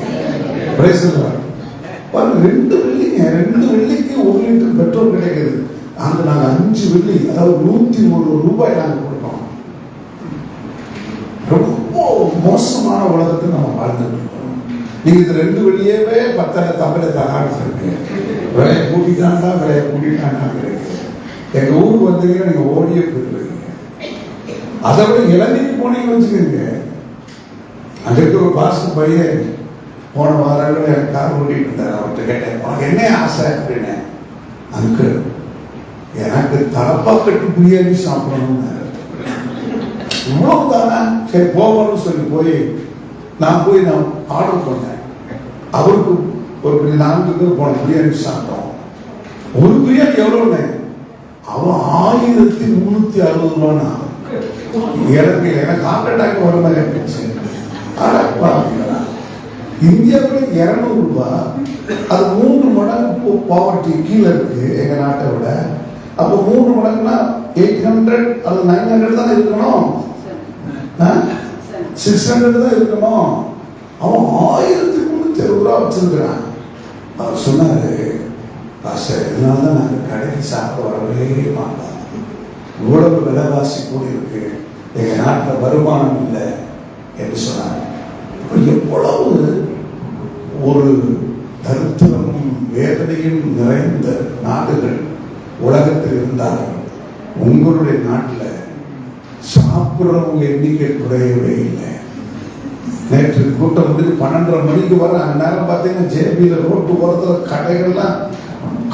2 வெள்ளிங்க, 2 வெள்ளிக்கு 1 லிட்டர் பெட்ரோல் கிடைக்குது. அங்க நாங்க 5 வெள்ளி, அதாவது 103 ரூபாய் நாங்க கொடுப்போம். ரொம்ப மோசமான உலகத்தை நம்ம வாழ்ந்துட்டு இருக்கோம். நீங்க இது 2 வெள்ளியவே 10 தமிழை தகாட்டு இருக்கு. விலையை கூட்டிட்டாண்டா கிடைக்கு. எங்க ஊருக்கு வந்தீங்கன்னா நீங்க ஓடியே போயிடுவீங்க. அதை விட இளநீர் போனீங்கன்னு வச்சுக்கோங்க, அங்க இருக்க ஒரு பாஸ்டர் பையன் போன வாரங்கள் எனக்கு கார் ஓட்டிட்டு இருந்தார். அவர்கிட்ட கேட்டேன், உனக்கு என்ன ஆசை அப்படின்னு. அங்கிள், எனக்கு தலப்பாக்கட்டு பிரியாணி சாப்பிடணும்னு. இவ்வளவுதானே, சரி போகணும்னு சொல்லி நான் ஆர்டர் பண்ணேன். அவருக்கு ஒரு 4 பேர் போன பிரியாணி சாப்பிட்டோம். ஒரு பிரியாணி எவ்வளவுன்னு, அவன் 1360 ரூபானா. எனக்கு ஹார்ட் அட்டாக் வர மாதிரி இருந்துச்சு. இந்தியாவில் 200 ரூபாய், அது 3 மடங்கு பாவர்ட்டி கீழே இருக்கு எங்க நாட்டை விட. அப்போ 3 மடங்குனா 800 அது 900 தான் இருக்கணும், 600 தான் இருக்கணும். அவன் 1360 ரூபா வச்சிருக்கிறான். அவர் சொன்னாரு, இதனாலதான் நாங்க கடைக்கு சாப்பிட வரவே மாட்டோம், இவ்வளவு விலைவாசி கூடி இருக்கு, எங்க நாட்டில் வருமானம் இல்லை என்று சொன்னாங்க. எவ்வளவு ஒரு தருத்திரமும் வேதனையும் நிறைந்த நாடுகள் உலகத்தில் இருந்தாலும் உங்களுடைய நாட்டில் சாப்பிட்றவங்க எண்ணிக்கை குறையவே இல்லை. நேற்று கூட்டம் முடிஞ்சு 12:30 மணிக்கு வர அந்நேரம் பார்த்தீங்கன்னா ஜேபியில் ரோட்டு ஓரத்தில் கடைகள்லாம்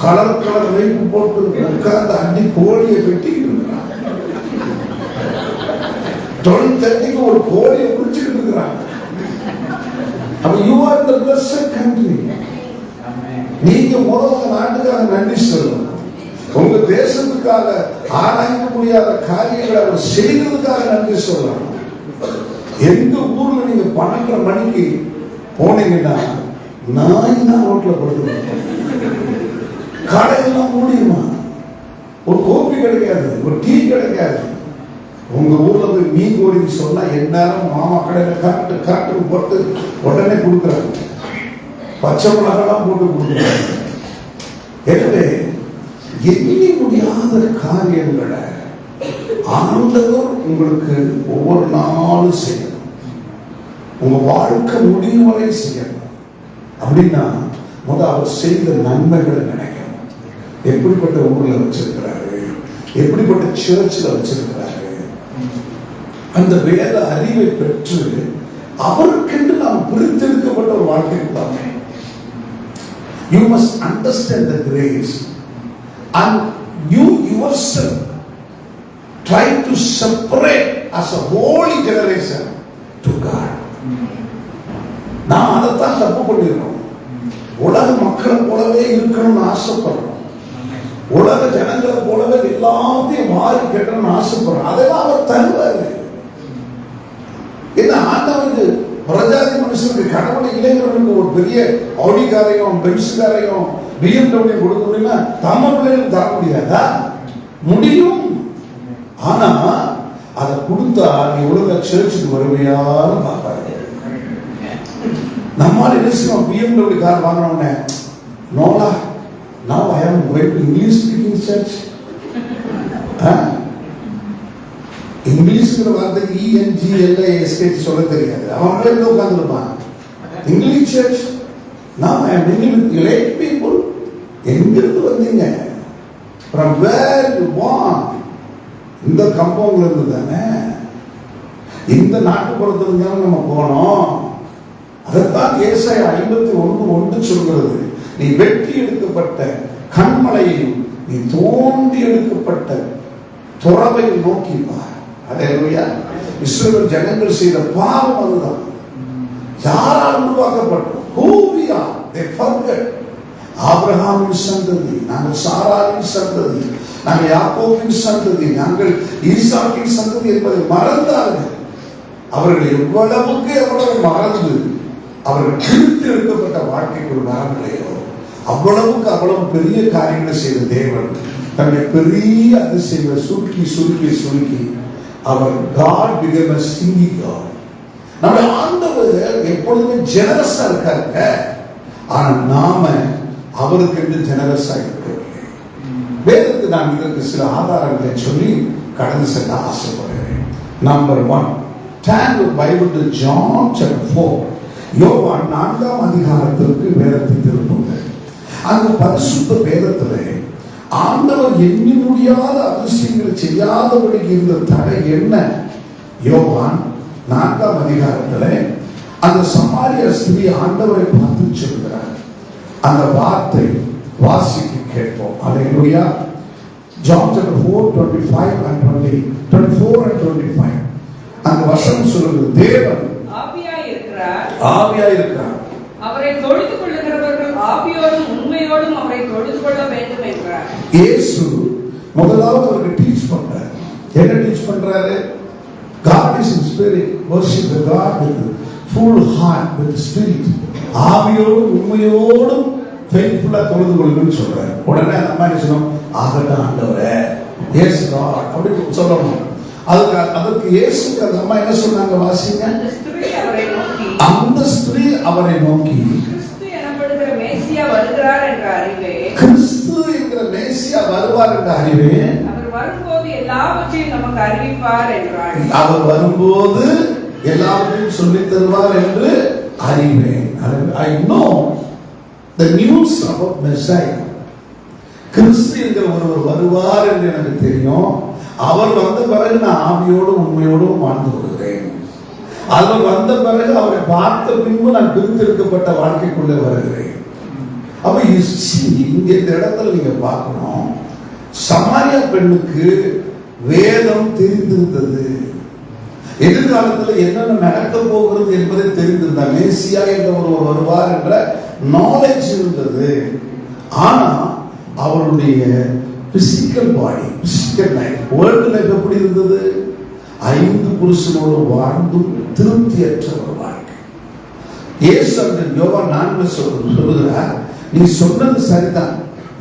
கலர் கலர் வைப்பு போட்டு உட்கார்ந்து அடி கோழியை வெட்டிக்கிட்டு இருக்கிறாங்க. 12:30 ஒரு கோழியை குடிச்சுக்கிட்டு இருக்கிறாங்க. அப்ப you are the blessed country. நீங்க முதல்ல நாட்டுக்காக நன்றி சொல்லணும். உங்க தேசத்துக்காக ஆராய்க்க முடியாத காரியங்களை அவர் செய்ததுக்காக நன்றி சொல்லணும். எங்க ஊர்ல நீங்க 12:30 மணிக்கு போனீங்கன்னா நாய் தான் ரோட்ல படுத்து, கடையெல்லாம் மூடியுமா, ஒரு கோப்பி கிடைக்காது, ஒரு டீ கிடைக்காது. உங்க ஊர்ல போய் மீன் கோழிக்கு சொன்னா எந்நேரம் மாமா கடையில காட்டு போட்டு உடனே கொடுக்குறாங்க, பச்சை மிளகாலாம் போட்டு கொடுக்குறாங்க. எனவே எண்ணி முடியாத காரியங்களை ஆண்டவர் உங்களுக்கு ஒவ்வொரு நாளும் செய்யணும். உங்க வாழ்க்கை முடிவு வரை செய்யணும். அப்படின்னா அவர் செய்த நன்மைகளை நினைக்கணும். எப்படிப்பட்ட ஊர்ல வச்சிருக்கிறாரு, எப்படிப்பட்ட சர்ச்சில் வச்சிருக்கிறாரு, அந்த வேத அறிவை பெற்று அவருக்கென்று நாம் பிரித்தெடுக்கப்பட்ட ஒரு வாழ்க்கைக்கு you must understand the grace and you yourself try to separate as a holy generation to God. நாம் அதைத்தான் தப்பு பண்ணிடுறோம். உலக மக்களை போலவே இருக்கணும்னு ஆசைப்படுறோம், உலக ஜனங்களை போலவே எல்லாத்தையும் மாறி கட்டணும்னு ஆசைப்படுறோம். அதெல்லாம் அவர் தருவாரு. என்ன ஆண்டவனுக்கு பிரஜாதி மனுஷனுக்கு கடவுளை இளைஞர்களுக்கு ஒரு பெரிய ஆடிகாரையும் பென்ஸுகாரையும் BMW கொடுக்க முடியுமா? தமிழ் பிள்ளைகளுக்கு தர முடியாதா? முடியும். ஆனா அதை கொடுத்தா நீ ஒழுங்கா சர்ச்சுக்கு வருவையான்னு பார்ப்பாரு. நம்மால் என்ன செய்வோம்? BMW கார் வாங்கினோடனே நோலா now I am going to English speaking church. இங்கிலீஷ்ங்கிற வார்த்தைக்கு ENGLISH சொல்ல தெரியாது. அவன் பேர் உட்கார்ந்துருப்பான். English church now I am dealing with elite people. எங்கிருந்து வந்தீங்க? from where you born? இந்த கம்பவுண்ட்ல இருந்து தானே, இந்த நாட்டுப்புறத்துல இருந்தாலும் நம்ம போனோம். அதைத்தான் ஏசாயா 51:1 சொல்கிறது. நீ வெட்டி எடுக்கப்பட்ட கண்மலையையும் நீ தோண்டி எடுக்கப்பட்ட துறவையும் நோக்கி பார். அல்லேலூயா. இஸ்ரவேல் ஜனங்கள் செய்த பாவம் அதுதான். யாரால் உருவாக்கப்பட்டோம்? who we are they forget. ஆபிரகாமின் சந்ததி, நாங்கள் சாராவின் சந்ததி, நாங்கள் யாக்கோபின் சந்ததி, நாங்கள் ஈசாக்கின் சந்ததி என்பதை மறந்தார்கள். அவர்கள் எவ்வளவு மறந்து அவர்கள் பிரித்து எடுக்கப்பட்ட வாழ்க்கைக்குள் வரவில்லையோ அவ்வளவுக்கு அவ்வளவு பெரிய காரியங்களை செய்த தேவன் தன்னுடைய பெரிய அதிசயங்களை சுருக்கி சுருக்கி சுருக்கி அவர் God became a stingy God. நம்ம ஆண்டவர் எப்பொழுதுமே ஜெனரஸா இருக்காங்க. ஆனா நாம அவருக்கு என்று ஜெனரஸா இருக்கவில்லை. வேதத்துக்கு நான் இதற்கு சில ஆதாரங்களை சொல்லி கடந்து செல்ல ஆசைப்படுகிறேன். Number 1, turn your Bible to John chapter 4. யோவான் 4ஆம் அதிகாரத்திற்கு வேதத்தை திருப்புங்கள். அந்த பரிசுத்த வேதத்திலே ஆண்டவர் எண்ணி முடியாத அதிசயங்களை செய்யாதபடிக்கு இருந்த தடை என்ன? யோவான் 4ஆம் அதிகாரத்திலே அந்த சமாரிய ஸ்திரீ ஆண்டவரை பார்த்து சொல்கிறார். அந்த வார்த்தை வாசிக்க கேட்போம். அல்லேலூயா. John chapter 4:25 and 24 and 25. அந்த வசனம் சொல்லுகிறது, தேவன் ஆவியாய் இருக்கிறார். அவரை தொழுது கொள்ளுகிறவர்கள் ஆவியோடும் உண்மையோடும் அவரை தொழுது கொள்ள வேண்டும் என்றார். இயேசு முதலாவது அவருக்கு டீச் பண்றார். என்ன டீச் பண்றாரு? God is in spirit, worship the God with full heart, with spirit. ஆவியோடும் உண்மையோடும் ஃபெய்த்ஃபுல்லா தொழுது கொள்ளுங்கன்னு சொல்றாரு. உடனே அந்த மாதிரி சொன்னோம், ஆகட்டும் ஆண்டவரே, எஸ் காட் அப்படி சொல்லணும். அதற்கு இயேசுக்கு அந்த அம்மா என்ன சொன்னாங்க? வாசிங்க. அந்த ஸ்திரீ அவரை நோக்கி கிறிஸ்து என்கிற மேசியா வருவார் என்ற அறிவே, அவர் வரும்போது எல்லாவற்றையும் நமக்கு அறிவிப்பார் என்றார். அவர் வரும்போது எல்லாவற்றையும் சொல்லித் தருவார் என்று அறிவேன். I know the news about Messiah. கிறிஸ்து என்கிற ஒருவர் வருவார் என்று எனக்கு தெரியும். அவர் வந்த பிறகு நான் ஆவியோடும் உண்மையோடும் வாழ்ந்து வருகிறேன். அவர் வந்த பிறகு அவரை பார்த்த பின்பு நான் பிரித்தெடுக்கப்பட்ட வாழ்க்கைக்குள்ளே வருகிறேன். அப்ப இங்க இந்த இடத்துல நீங்க பார்க்கணும், சமாரியா பெண்ணுக்கு வேதம் தெரிந்திருந்தது. எதிர்காலத்தில் என்னென்ன நடக்க போகிறது என்பதை தெரிந்திருந்தார். மேசியா என்ற ஒருவர் வருவார் என்ற நாலேஜ் இருந்தது. ஆனா அவருடைய physical body, physical life, world life எப்படி இருந்தது? 5 புருஷனோடு வாழ்ந்தும் திருப்தியற்ற ஒரு வாழ்க்கை. இயேசு அந்த யோவான் 4 சொல்லுகிறார், நீ சொன்னது சரிதான்,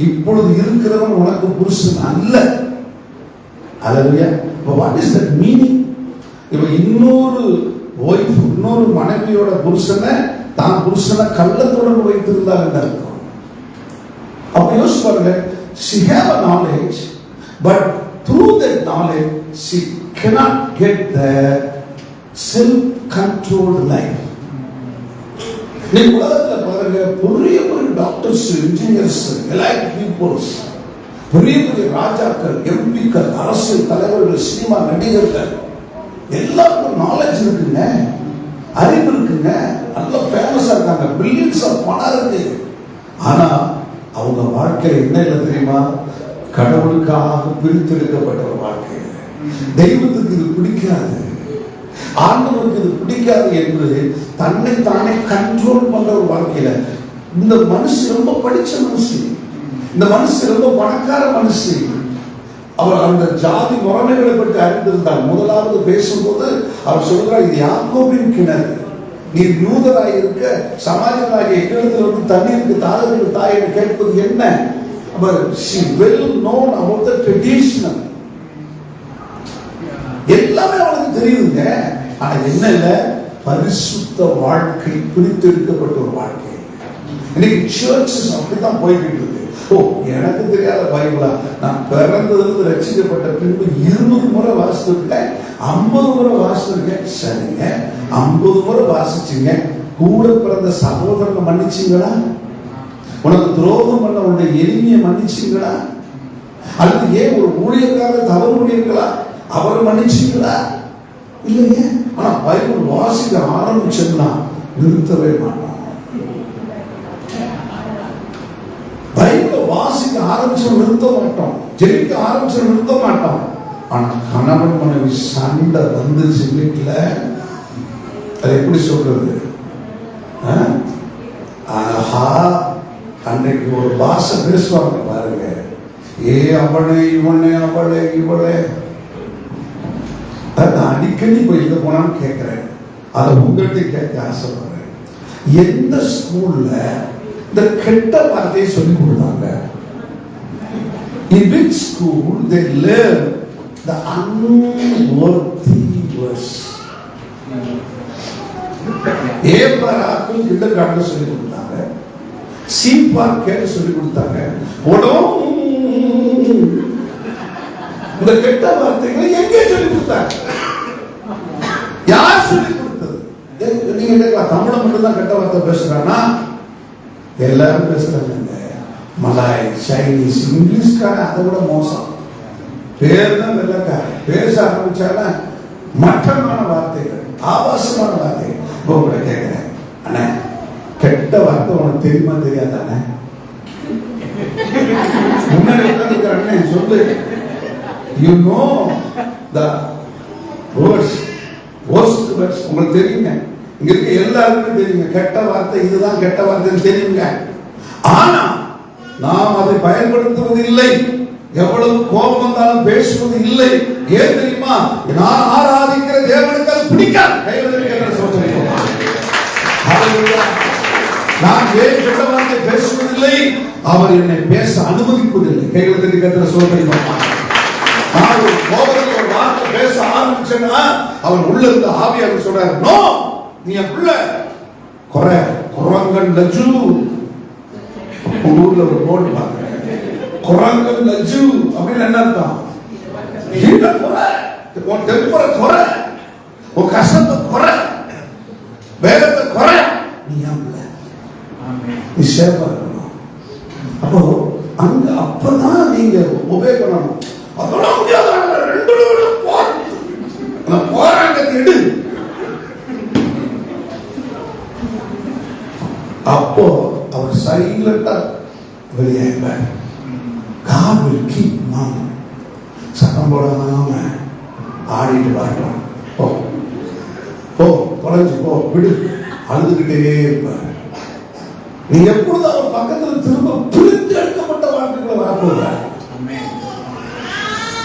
இப்பொழுது இருக்கிறவன் உனக்கு புருஷன் அல்ல. Hallelujah. What is that meaning? இவன் இன்னொரு ஒய்ஃப், இன்னொரு மனைவியோட புருஷனை தான் புருஷனை கள்ளத்துடன் வைத்திருந்தார் என்று அர்த்தம். அப்ப யோசிச்சு பாருங்க, she have a knowledge, but through that knowledge she cannot get the self-controlled life. நீ உலகத்துல பாருங்க, பெரிய பெரிய டாக்டர்ஸ், இன்ஜினியர்ஸ், எலைட் பீப்புள்ஸ், பெரிய பெரிய ராஜாக்கள், எம்பிக்கள், அரசியல் தலைவர்கள், சினிமா நடிகர்கள், எல்லாருக்கும் நாலேஜ் இருக்குங்க, அறிவு இருக்குங்க, நல்ல ஃபேமஸா இருக்காங்க, பில்லியன்ஸ் ஆஃப் பணம் இருக்கு. ஆனா அவங்க வாழ்க்கையில என்ன இல்லை தெரியுமா? கடவுளுக்காக பிரித்தெடுக்கப்பட்ட ஒரு வாழ்க்கை. தெய்வத்துக்கு இது பிடிக்காது, ஆண்டவருக்கு இது பிடிக்காது என்று தன்னை தானே கண்ட்ரோல் பண்ற ஒரு வாழ்க்கையில இந்த மனுஷன் ரொம்ப படிச்ச மனுஷன், இந்த மனுஷன் ரொம்ப பணக்கார மனுஷன். அவர் அந்த ஜாதி முறைமைகளை பற்றி அறிந்திருந்தார். முதலாவது பேசும்போது அவர் சொல்றார், இது யாக்கோபின் கிணறு, நீர் யூதராய் இருக்க சமாஜமாகிய எங்களிடத்தில் வந்து தண்ணீருக்கு தாதருக்கு தாய் என்று கேட்பது என்ன? அவர் she well known about the traditional. எல்லாமே அவளுக்கு தெரியுதுங்க. ஆனா என்ன இல்ல, பரிசுத்த வாழ்க்கை, பிரித்தெடுக்கப்பட்ட ஒரு வாழ்க்கை. இன்னைக்கு சர்ச்சஸ் அப்படித்தான் போய்கிட்டு இருக்கு. ஓ, எனக்கு தெரியாத பைபிளா? நான் பிறந்ததிலிருந்து ரட்சிக்கப்பட்ட பின்பு 20 முறை வாசிச்சிருக்கேன், 50 முறை வாசிச்சிருக்கேன். சரிங்க, 50 முறை வாசிச்சீங்க, கூட பிறந்த சகோதரனை மன்னிச்சீங்களா? உனக்கு துரோகம் பண்ண உன்னுடைய எளிமையை மன்னிச்சீங்களா? அல்லது ஏன் ஒரு ஊழியக்காரர் தவறு பண்ணியிருங்களா, அவரை மன்னிச்சீங்களா? இல்லைங்க. ஆனா பைபிள் வாசிக்க ஆரம்பிச்சோம்னா நிறுத்தவே மாட்டோம். பைபிளை வாசிக்க ஆரம்பிச்சு நிறுத்த மாட்டோம், ஜெபிக்க ஆரம்பிச்சு நிறுத்த மாட்டோம். ஆனா கணவன் மனைவி சண்டை வந்துச்சு வீட்டுல, அது எப்படி சொல்றது? ஆஹா, அன்னைக்கு ஒரு பாஷை பேசுவாங்க பாருங்க, ஏ அவளே இவனே, அவளே இவளே. நான் அடிக்கடி போய் எங்க போனான்னு கேட்கிறேன், அதை உங்கள்கிட்ட கேட்க ஆசைப்படுறேன். எந்த ஸ்கூல்ல இந்த கெட்ட வார்த்தையை சொல்லிக் கொடுத்தாங்க? In which school they learn the unworthy words? A for apple kindergarten சொல்லிக் கொடுத்தாங்க, C for cat சொல்லிக் கொடுத்தாங்க. இந்த கெட்ட வார்த்தைகளை எங்கே சொல்லிக் கொடுத்தாங்க? யார் சொல்லிக் கொடுத்தது? நீங்க கேட்கலாம், தமிழை மட்டும் தான் கெட்ட வார்த்தை பேசுறானா? எல்லாரும் பேசுறாங்க. மலாய், சைனீஸ், இங்கிலீஷ்கார அதை விட மோசம். பேர் தான் வெள்ளக்கார, பேச ஆரம்பிச்சால மட்டமான வார்த்தைகள், ஆபாசமான வார்த்தைகள். இப்போ உங்களை கேட்கிறேன், அண்ணே கெட்ட வார்த்தை உனக்கு தெரியுமா தெரியாதானே? முன்னாடி உட்கார்ந்து சொல்லு. You know the worst words. உங்களுக்கு தெரியுங்க, இங்க இருக்க எல்லாருக்கும் தெரியுங்க கெட்ட வார்த்தை இதுதான் கெட்ட வார்த்தைன்னு தெரியுங்க. ஆனா நாம் அதை பயன்படுத்துவது இல்லை. எவ்வளவு கோபம் வந்தாலும் பேசுவது இல்லை. ஏன் தெரியுமா? நான் ஆராதிக்கிற தேவனுக்கு அது பிடிக்காது. கைவிடுகிற சொல்றேன். நான் ஏன் கெட்ட வார்த்தை பேசுவதில்லை? அவர் என்னை பேச அனுமதிப்பதில்லை. கைவிடுகிற கத்திர சொல்றேன். நான் ஒரு கோபத்தில் ஒரு வார்த்தை பேச ஆரம்பிச்சேன்னா அவர் உள்ள இருந்த ஆவியார் சொல்றாரு, நோ, நீ என் பிள்ளை குரங்கன் லஜு. ஊர்ல ஒரு போர்டு பார்க்கிறேன், குரங்கன் லஜு அப்படின்னு என்ன அர்த்தம்? உன் டெம்பரை குறை, உன் கஷ்டத்தை குறை, வேகத்தை குறை, நீ என் பிள்ளை, நீ சேவா இருக்கணும். அப்போ அங்க அப்பதான் நீங்க ஒபே பண்ணணும். அதெல்லாம் முடியாத போராட்டத்தை எடு. அப்போ அவர் சைலண்டா வெளியேறார். God will keep mum. சத்தம் போடாம ஆடிட்டு வரட்டும். போ தொலைஞ்சு போ, விடு, அழுதுகிட்டே இருப்பார். நீ எப்பொழுது அவர் பக்கத்தில் திரும்ப பிரித்து எடுக்கப்பட்ட வாழ்க்கைகளை வரப்போகிறார்.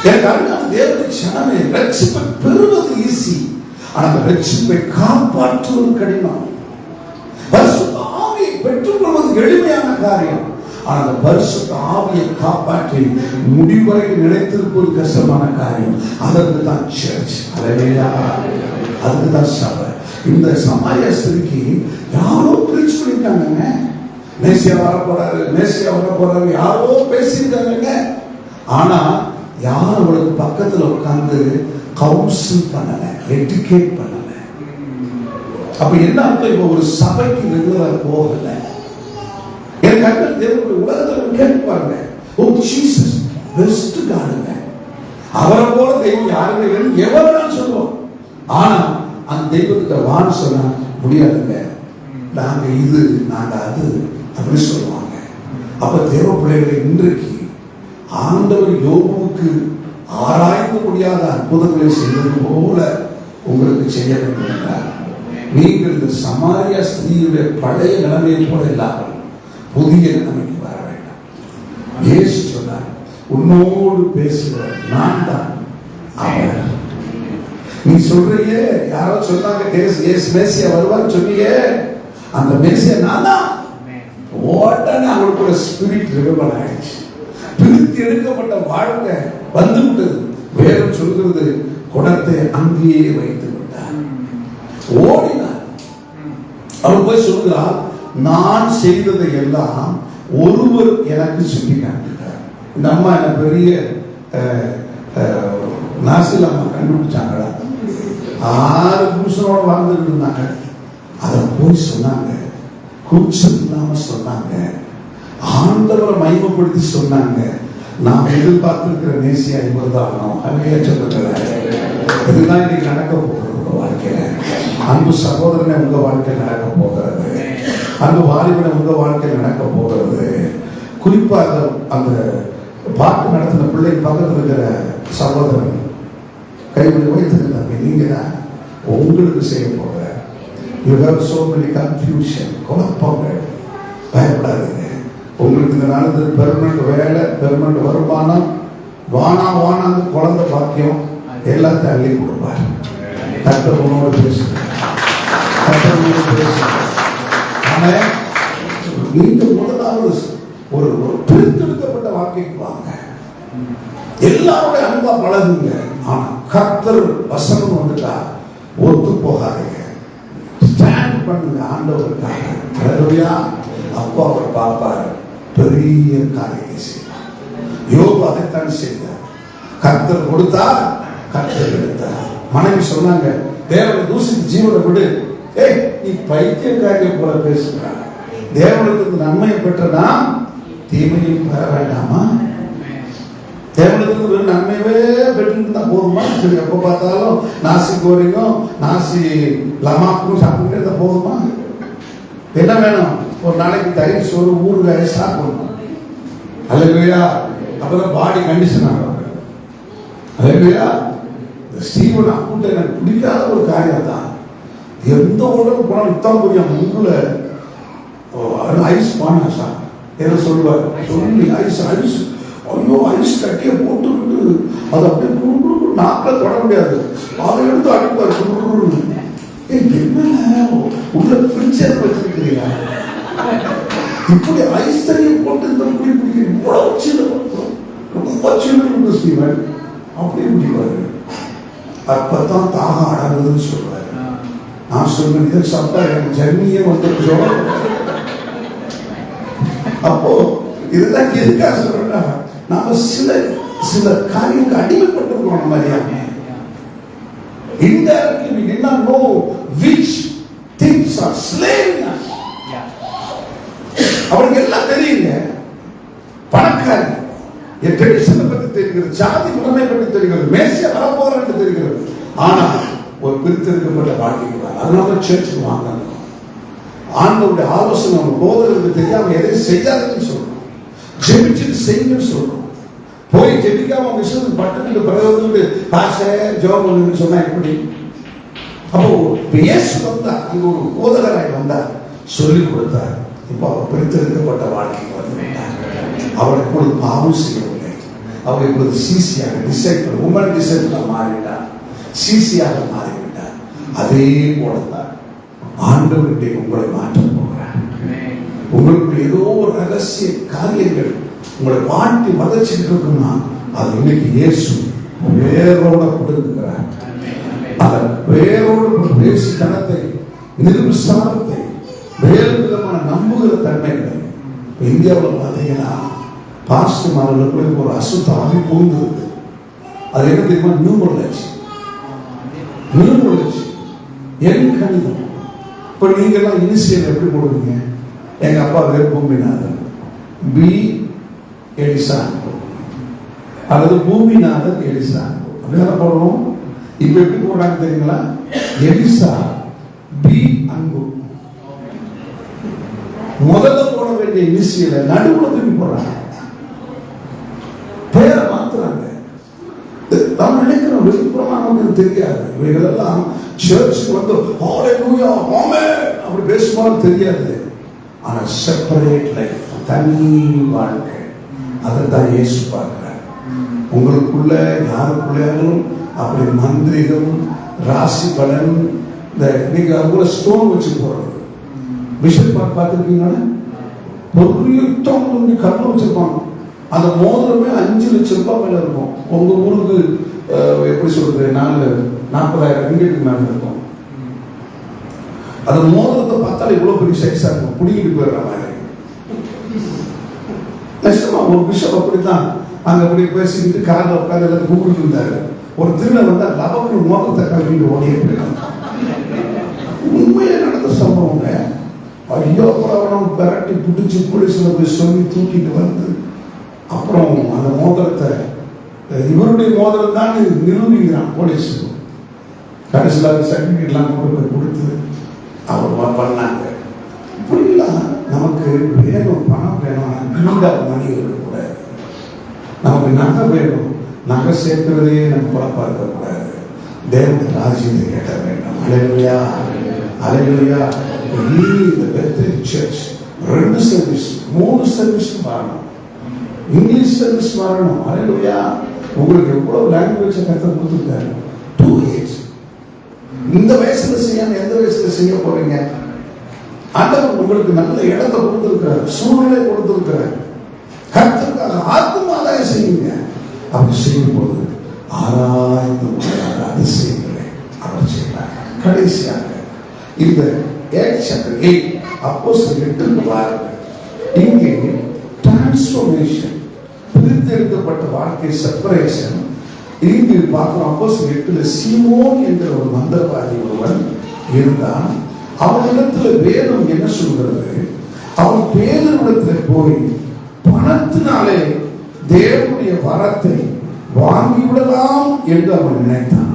தேவனுடைய சனமே, ரட்சிப்பை பெறுவது ஈஸி, ஆனால் அந்த ரட்சிப்பை காப்பாற்றுவது கடினம். பரிசுத்த ஆவியை பெற்றுக்கொள்வது எளிமையான காரியம், ஆனால் அந்த பரிசுத்த ஆவியை காப்பாற்றி முடிவரை நிலைத்திருப்பது கஷ்டமான காரியம். அதற்கு தான் சர்ச், அதுக்கு தான் சபை. இந்த சமாரிய ஸ்திரிக்கு யாரோ பிரிச்சு பண்ணிருக்காங்க. மேசியா வரப்போறாரு யாரோ பேசியிருக்காங்க. ஆனா யார் அவளுக்கு பக்கத்துல உட்கார்ந்து கவுன்சில் பண்ணல, எஜுகேட் பண்ணல. அப்ப என்ன அர்த்தம்? இப்ப ஒரு சபைக்கு ரெகுலரா போகல. என் கண்கள் தேவனுடைய உலகத்தில் கேட்பாங்க, ஓ ஜீசஸ் பெஸ்ட் காடுங்க, அவரை போல தெய்வம் யாருமே எவ்வளவு சொல்லுவோம். ஆனா அந்த தெய்வத்திட்ட வான்னு சொன்னா முடியாதுங்க, நாங்க இது நாங்க அது அப்படின்னு சொல்லுவாங்க. அப்ப தேவ பிள்ளைகளை இன்றைக்கு ஆண்டவர் யோபுவுக்கு ஆராய்ந்து முடியாத அற்புதங்களை செய்வது போல உங்களுக்கு செய்ய வேண்டும் என்றார். நீங்கள் இந்த சமாரியா ஸ்திரீயுடைய பழைய நிலைமையை போல இல்லாமல் புதிய நிலைமைக்கு வர வேண்டும். இயேசு சொன்னார், உன்னோடு பேசுகிற நான் தான் அவர். நீ சொல்றியே, யாரோ சொன்னாங்க மேசியா வருவான்னு சொன்னியே, அந்த மேசியா நான் தான். உடனே அவங்களுக்கு ஒரு ஸ்பிரிட் ரிவைவல் ஆயிடுச்சு. பிரித்து எடுக்கப்பட்ட வாழ்க்கை வந்து விட்டது. வேதம் சொல்கிறது, குடத்தை அங்கேயே வைத்து விட்டார், ஓடினார். அவர் போய் சொல்கிறார், நான் செய்ததை எல்லாம் ஒருவர் எனக்கு சொல்லி காட்டுகிறார். இந்த அம்மா என்ன பெரிய நாசில் அம்மா கண்டுபிடிச்சாங்களா? 6 புருஷனோட வாழ்ந்துட்டு இருந்தாங்க. அதை போய் சொன்னாங்க, கூச்சம் இல்லாம சொன்னாங்க, ஆண்டவரை மகிமைப்படுத்தி சொன்னாங்க. நாம் எதிர்பார்த்திருக்கிற மேசியா இவர்தான். இதுதான் இன்னைக்கு நடக்க போகிறது உங்க வாழ்க்கையில. அன்பு சகோதரனை உங்க வாழ்க்கையில் நடக்க போகிறது, அன்பு வாலிபனை உங்க வாழ்க்கையில் நடக்க போகிறது. குறிப்பாக அந்த பாட்டு நடத்தின பிள்ளை பக்கத்தில் இருக்கிற சகோதரன் கைவிட வைத்திருந்தாங்க, நீங்க தான் உங்களுக்கு செய்ய போகிற. You have so many confusion, குழப்பங்கள். பயப்படாதீங்க. உங்களுக்கு இந்த நாளில் பெர்மனன்ட் வேலை, பெர்மனன்ட் வருமானம், வானாங்க குழந்தை பாக்கியம் எல்லாத்தையும் அள்ளி கொடுப்பார். கர்த்தரோடு பேசுங்க. ஆனால் நீங்க முதலாவது ஒரு பிரித்தெடுக்கப்பட்ட வாழ்க்கைக்கு வாங்க. எல்லாருடைய அன்பா பழகுங்க. ஆனா கர்த்தர் வசனம் வந்துட்டா ஒத்து போகாதீங்க. ஸ்டாண்ட் பண்ணுங்க ஆண்டவருக்காக. அப்பா அவர் பார்ப்பார், பெரிய காரியத்தை செய்வார். யோபு அதைத்தான் செய்தார். கர்த்தர் கொடுத்தார், கர்த்தர் எடுத்தார். மனைவி சொன்னாங்க, தேவனை தூசித்து ஜீவனை விடு. நீ பைத்தியக்காரியை போல பேசுகிறார். தேவனுக்கு நன்மையை பெற்றனா தீமையும் பெற வேண்டாமா? தேவனுக்கு நன்மையவே பெற்று இருந்தா போதுமா? எப்ப பார்த்தாலும் நாசி கோரிங்கும் நாசி லமாக்கும் சாப்பிட்டு இருந்தா போதுமா? என்ன வேணும்? ஒரு நாளைக்கு தயிர் சோறு ஊறுகாய் சாப்பிடணும். அல்லேலூயா. அப்பதான் பாடி கண்டிஷன் ஆகும். அல்லேலூயா. ஸ்டீவன் அப்புட்டு எனக்கு பிடிக்காத ஒரு காரியம் தான். எந்த உடம்பு போனாலும் இத்தான் புரியும். உங்களை ஐஸ் பானாசா என்ன சொல்லுவார் சொல்லி ஐஸ் ஐஸ் ஐயோ ஐஸ் கட்டியை போட்டுக்கிட்டு அது அப்படியே நாக்கில் தொட முடியாது. அதை எடுத்து அடிப்பார். என்ன உள்ள ஃப்ரிட்ஜர் வச்சிருக்கிறீங்க? இப்படி ஐஸ் தண்ணியை போட்டு இந்த குடி பிடிக்கிறீங்க. இவ்வளவு சின்ன ரொம்ப சின்ன ஸ்டீவன் அப்படியே முடிவாரு. அப்பதான் தாகம் அடங்குதுன்னு சொல்றாரு. நான் சொல்றேன், இதை சாப்பிட்டா எனக்கு ஜன்னியே வந்துருச்சோ. அப்போ இதுதான் எதுக்காக சொல்றேன்னா, நாம சில சில காரியங்களுக்கு அடிமைப்பட்டிருக்கோம். நம்ம அறியாம indirectly we did not know which things are slaving us. அவருக்கு எல்லாம் தெரியுங்க. பணக்காரி என் ட்ரெடிஷனை பற்றி தெரிகிறது, ஜாதி முறைமை பற்றி தெரிகிறது, மேசியா வரப்போறான்னு தெரிகிறது. ஆனா ஒரு பிரித்தெடுக்கப்பட்ட வாழ்க்கை. அதனால சேர்ச்சுக்கு வாங்கணும். ஆண்டவருடைய ஆலோசனை அவங்க போதற்கு தெரியாம எதையும் செய்யாதுன்னு சொல்றோம். ஜெபிச்சுட்டு செய்யுன்னு சொல்றோம். போய் ஜெபிக்காம அவங்க விஷயத்துக்கு பட்டத்துக்கு பிறகு காசை ஜோம் பண்ணுன்னு சொன்னா எப்படி? அப்போ இயேசு வந்தா, அங்க ஒரு போதகராய் வந்தா, சொல்லிக் கொடுத்தார். இப்போ அவர் பிரித்தெடுக்கப்பட்ட வாழ்க்கைக்கு வந்துவிட்டார். அவர் இப்பொழுது பாவம் செய்யவில்லை. அவர் இப்பொழுது சிசியாக டிசைபிள், உமன் டிசைபிளாக மாறிட்டார். சிசியாக மாறிவிட்டார். அதே போலதான் ஆண்டவருடைய உங்களை மாற்றம் போகிறார். உங்களுக்கு ஏதோ ஒரு ரகசிய காரியங்கள் உங்களை மாற்றி வளர்ச்சிட்டு இருக்குன்னா அது இன்னைக்கு இயேசு வேரோட கொடுக்கிறார். அதன் வேரோடு பேசி தனத்தை, நிர்விசாரத்தை, வேறு விதமான நம்புகிற தன்மைகளை இந்தியாவில் பார்த்தீங்கன்னா பாஸ்டர்மார்களுக்கு ஒரு அசுத்தாமி பூந்துருக்கு. அது என்ன தெரியுமா? நியூமராலஜி. நியூமராலஜி என் கணிதம். இப்போ நீங்கெல்லாம் இனிஷியல் எப்படி போடுவீங்க? எங்க அப்பா பேர் பூமிநாதன், பி எலிசாங்கோ, அல்லது பூமிநாதன் எலிசாங்கோ அப்படிதான் போடுவோம். இப்ப எப்படி போடுறாங்க தெரியுங்களா? எலிசா பி அன்பு. முதல்ல போட வேண்டிய இனிஷியலை நடுவுல தூக்கி போடுறாங்க, பேரை மாத்துறாங்க. நம்ம நினைக்கிறோம் விழுப்புரமா நமக்கு தெரியாது. இவைகளெல்லாம் சர்ச்சுக்கு வந்து ஹalleluya ஆமென் அப்படி பேசும்போது தெரியாது. ஆனா செப்பரேட் லைஃப், தனி வாழ்க்கை, அதைத்தான் இயேசு பார்க்கிறார். உங்களுக்குள்ள யாருக்குள்ளையாலும் அப்படி மந்திரிகம், ராசி பலன், இந்த நீங்க உங்களை ஸ்டோன் வச்சு போடுறது விஷயம் பார்த்துருக்கீங்களா? பொருளியுத்தம் வந்து கண்ணு வச்சிருப்பாங்க. அந்த மோதிரமே 5 லட்சம் ரூபாய் மேல இருக்கும். உங்க ஊருக்கு எப்படி சொல்றது, 40,000 ரிங்கெட்டுக்கு மேல இருக்கும். அந்த மோதிரத்தை பார்த்தாலும் இவ்வளவு பெரிய சைஸா இருக்கும், புடிக்கிட்டு போயிடுற மாதிரி. நிச்சயமா ஒரு பிஷப் அப்படித்தான் அங்க அப்படி பேசிக்கிட்டு காரில் உட்காந்து எல்லாத்தையும் கூப்பிட்டு இருந்தாரு. ஒரு திருட வந்தா லபக்கு மோதிரத்தை கல்விட்டு ஓடியே போயிடும். உண்மையில நடந்த சம்பவங்க. ஐயோ அப்புறம் விரட்டி பிடிச்சி போலீஸ்ல போய் சொல்லி தூக்கிட்டு வந்து அப்புறம் அந்த மோதிரத்தை இவருடைய மோதிரம் தான் நிரூபிக்கிறான் போலீஸ். கடைசியில் சர்டிபிகேட்லாம் கொண்டு போய் கொடுத்து அவர் பண்ணாங்க. இப்படிலாம் நமக்கு வேணும், பணம் வேணும், கிரீடாக மணி இருக்கக்கூடாது. நமக்கு நகை வேணும், நகை சேர்க்கிறதே நம்ம குழப்பா இருக்கக்கூடாது. தேவனுடைய ராஜ்யத்தை கேட்ட வேண்டும். அல்லேலூயா, அல்லேலூயா. இந்த பெத்தேல் சர்ச் 2 சர்வீஸ் 3 சர்வீஸ் வரணும். இங்கிலீஷ் சர்வீஸ் வரணும். அல்லேலூயா. உங்களுக்கு எவ்வளவு லாங்குவேஜ் கற்றுக் கொடுத்துருக்காரு. 2 years. இந்த வயசுல செய்யாம எந்த வயசுல செய்ய போறீங்க? ஆண்டவர் உங்களுக்கு நல்ல இடத்தை கொடுத்திருக்கிறார், சூழ்நிலை கொடுத்திருக்கிறார். கர்த்தருக்காக ஆத்ம ஆதாயம் செய்யுங்க. அப்படி செய்யும் போது ஆராய்ந்து அதிசயங்களை அவர் செய்கிறார். கடைசியாக இந்த Acts chapter 8 அப்போஸ்தலர் 8 வாருங்கள். இங்கே டிரான்ஸ்ஃபர்மேஷன், பிரித்தெடுக்கப்பட்ட வாழ்க்கை, செப்பரேஷன் இங்கு பார்க்கிறோம். அப்போஸ்தலர் 8 சீமோன் என்ற ஒரு மந்திரவாதி ஒருவன் இருந்தான். அவனிடத்துல வேதம் என்ன சொல்கிறது? அவன் பேதனிடத்துல போய் பணத்தினாலே தேவனுடைய வரத்தை வாங்கி விடலாம் என்று அவன் நினைத்தான்.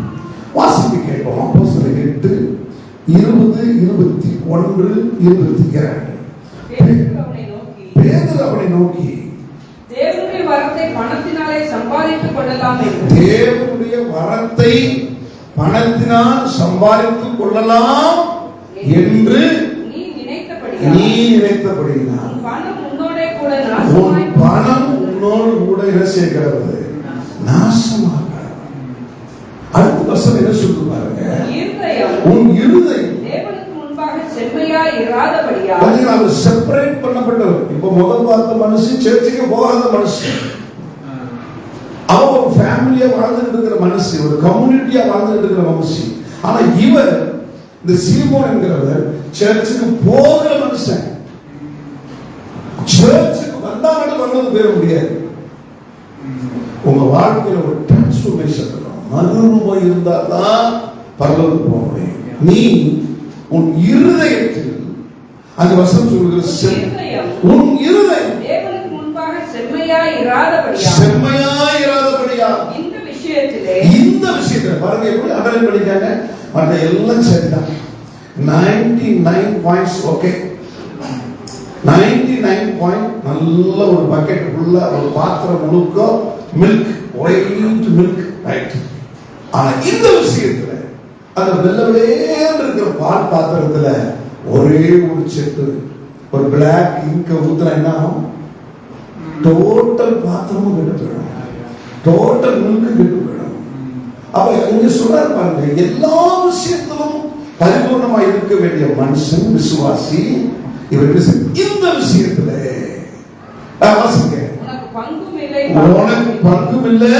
வாசித்து கேட்போம். அப்போஸ்தலர் 8:20-21-22. பேதுரு அவனை நோக்கி தேவனுடைய வரத்தை பணத்தினாலே சம்பாதித்துக் கொள்ளலாம் என்று நீ நினைத்தபடியினால் பணம் உன்னோடு கூட என்ன செய்கிறது? நாசமாக. அடுத்த வசனம் என்ன சொல்லு பாருங்க. உன் இருதயம் தேவனுக்கு முன்பாக செம்மையாய் இராதபடியால். அது செப்பரேட் பண்ணப்பட்டவர். இப்ப முதல் பார்த்த மனுஷன் சர்ச்சுக்கு போகாத மனுஷன், அவன் ஒரு ஃபேமிலியா வாழ்ந்துட்டு இருக்கிற மனுஷன், ஒரு கம்யூனிட்டியா வாழ்ந்துட்டு இருக்கிற மனுஷன். ஆனா இவர் இந்த சீமோன் என்கிறவர் சர்ச்சுக்கு போகிற மனுஷன். சர்ச்சுக்கு வந்தா மட்டும் வந்தது பேர முடியாது. உங்க வாழ்க்கையில ஒரு டிரான்ஸ்ஃபர்மேஷன் இருக்கும். மறுரூபம் இருந்தால் தான் பரலோகத்துக்கு போக முடியும். நீ உன் இருதயத்தில், அந்த வசனம் சொல்லுகிற உன் இருதயம் தேவனுக்கு முன்பாக செம்மையாய் இராதபடியா இந்த விஷயத்திலே பாருங்க எப்படி அண்டர்லைன் பண்ணிட்டாங்க. மற்ற எல்லாம் சரிதான். 99 பாயிண்ட்ஸ் ஓகே. 99 பாயிண்ட் நல்ல ஒரு பக்கெட் ஃபுல்லா ஒரு பாத்திரம் முழுக்க மில்க், ஒயிட் மில்க், ரைட். ஆனா இந்த விஷயத்துல அந்த வெள்ளவெளேன்னு இருக்கிற பால் பாத்திரத்துல ஒரே ஒரு செட்டு ஒரு பிளாக் இங்க ஊத்துனா என்ன ஆகும்? டோட்டல் பாத்திரமும் கெட்டு போயிடும், டோட்டல் மில்க் கெட்டு போயிடும். அப்ப இங்க சொல்றாரு பாருங்க, எல்லா விஷயத்திலும் பரிபூர்ணமா இருக்க வேண்டிய மனுஷன் விசுவாசி. இவர் இந்த விஷயத்துல உனக்கு பங்கும் இல்லை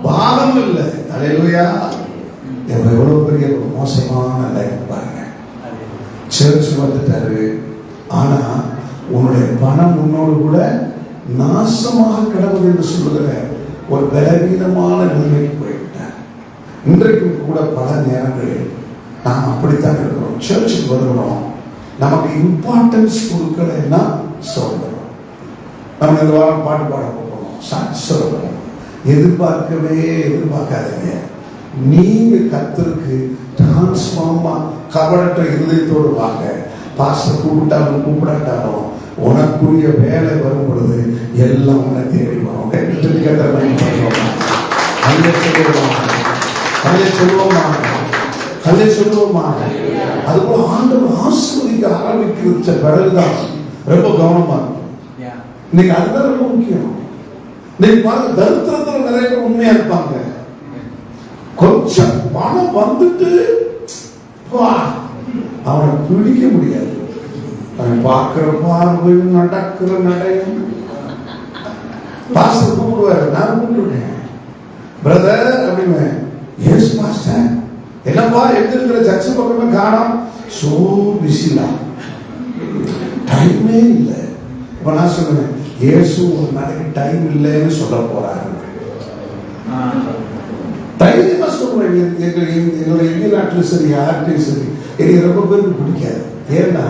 பாகம் இல்லை. அல்லேலூயா. எவ்வளவு பெரிய மோசமான லைஃப் பாருங்க. சர்ச் வந்துட்டாரு, ஆனா உன்னுடைய பணம் உன்னோடு கூட நாசமாக கிடவது என்று சொல்லுகிற ஒரு பலவீனமான நிலைமைக்கு போய்விட்டார். இன்றைக்கும் கூட பல நேரங்களில் நாம் அப்படித்தான் இருக்கிறோம். சர்ச்சுக்கு வருகிறோம், நமக்கு இம்பார்ட்டன்ஸ் கொடுக்கலன்னா சொல்றோம். நம்ம இந்த வாரம் பாட்டு பாட போகிறோம், சாட்சி சொல்றோம். எதிர்பார்க்காதீங்க. நீங்க கர்த்தருக்கு டிரான்ஸ்ஃபார்மா கபடற்ற இருதயத்தோடு வாங்க. பாஸ்டர் கூப்பிட்டாலும் கூப்பிடாட்டாலும் உனக்குரிய வேலை வரும் பொழுது எல்லாம் உன்னை தேடி வரும். சொல்லுவோமா? அதுபோல ஆண்டவர் ஆசீர்வதிக்க ஆரம்பிக்கிற பிறகுதான் ரொம்ப கவனமா இருக்கும். இன்னைக்கு அதுதான் ரொம்ப முக்கியம். இன்னைக்கு பாருங்க, தரித்திரத்துல நிறைய பேர் உண்மையா இருப்பாங்க. கொஞ்சம் பணம் வந்துட்டு அவனை பிடிக்க முடியாது. அவன் பார்க்கிற பார்வையும் நடக்கிற நடையும். பாஸ்டர் கூப்பிடுவாரு, நான் கூப்பிட்டுருக்கேன் பிரதர் அப்படின்னு. எஸ் பாஸ்டர், என்னப்பா எடுத்துருக்கிற சர்ச்சு பக்கமே காணோம். சோ பிஸிலா, டைமே இல்லை. இப்ப நான் சொல்லுவேன், இயேசு ஒரு நாளைக்கு டைம் இல்லைன்னு சொல்ல போறாரு. தைரியமா சொல்றேன். எங்களுடைய இந்திய நாட்டிலும் சரி, யார்கிட்டையும் சரி, எனக்கு ரொம்ப பேருக்கு பிடிக்காது. ஏன்னா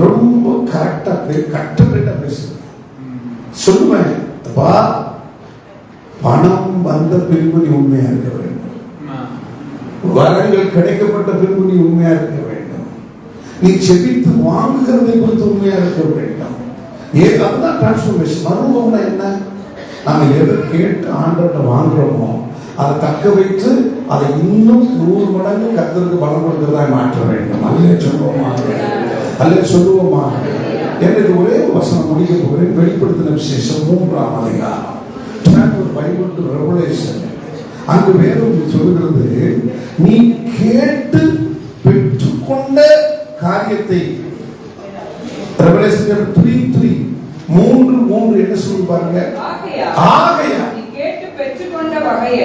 ரொம்ப கரெக்டா கரெக்டா பேசுவேன். சொல்லுவேன், அப்பா பணம் வந்த பின்பு நீ உண்மையா இருக்க வேண்டும், வரங்கள் கிடைக்கப்பட்ட பின்பு நீ உண்மையா இருக்க வேண்டும், நீ செபித்து வாங்குகிறதை குறித்து உண்மையா இருக்க வேண்டும். ஏன் அதுதான் டிரான்ஸ்ஃபர்மேஷன். மறுபடியும் என்ன, நம்ம எதை கேட்டு ஆண்டவர்கிட்ட வாங்குறோமோ அதை தக்க வைத்து அதை இன்னும் 100 மடங்கு கர்த்தருக்கு பலம் கொடுக்கிறதா மாற்ற வேண்டும். அல்லே சொல்லுவோமா? எனக்கு ஒரே வசனம் முடிக்க போகிறேன். வெளிப்படுத்தின விசேஷம் 3ஆம் அதிகாரம், பைபிள் டு ரெவலேஷன். அங்கு வேதம் சொல்லுகிறது, நீ கேட்டு பெற்றுக்கொண்ட காரியத்தை. ரெவலேஷன் 3:3 என்ன சொல்லி பாருங்க. ஆகையா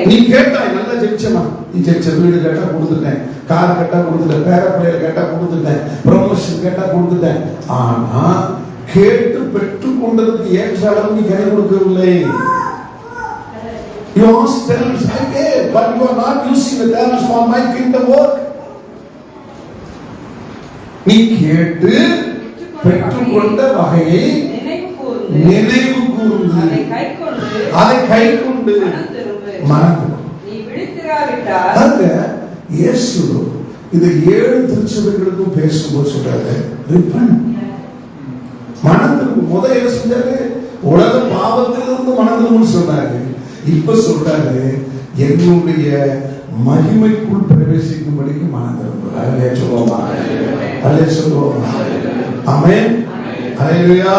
நீ கேட்டாய், நல்லா ஜெயிச்சமா, நீ ஜெயிச்ச வீடு கேட்டா கொடுத்துட்டேன், கார் கேட்டா கொடுத்துட்டேன், பேர பிள்ளைகள் கேட்டா கொடுத்துட்டேன், ப்ரமோஷன் கேட்டா கொடுத்துட்டேன். ஆனா கேட்டு பெற்றுக் கொண்டதுக்கு ஏற்ற அளவு நீ கை கொடுக்கவில்லை. You ask talents, I gave, but you are not using the talents for my kingdom work. நீ கேட்டு பெற்றுக்கொண்ட வகையை நினைவு கூர்ந்து அதை கை கொண்டு மறந்துடும். பாருங்க, இயேசு இந்த 7 திருச்சபைகளுக்கும் பேசும்போது சொல்றாரு, ரிப்பன், மனதிற்கு முதல் என்ன செஞ்சாரு? உலக பாவத்திலிருந்து மனதிலும் சொன்னாரு. இப்ப சொல்றாரு, என்னுடைய மகிமைக்குள் பிரவேசிக்கும்படிக்கு மனதிருப்பு. அல்லே சொல்லுவோமா? அல்லே சொல்லுவோமா? ஆமென். அல்லேலூயா.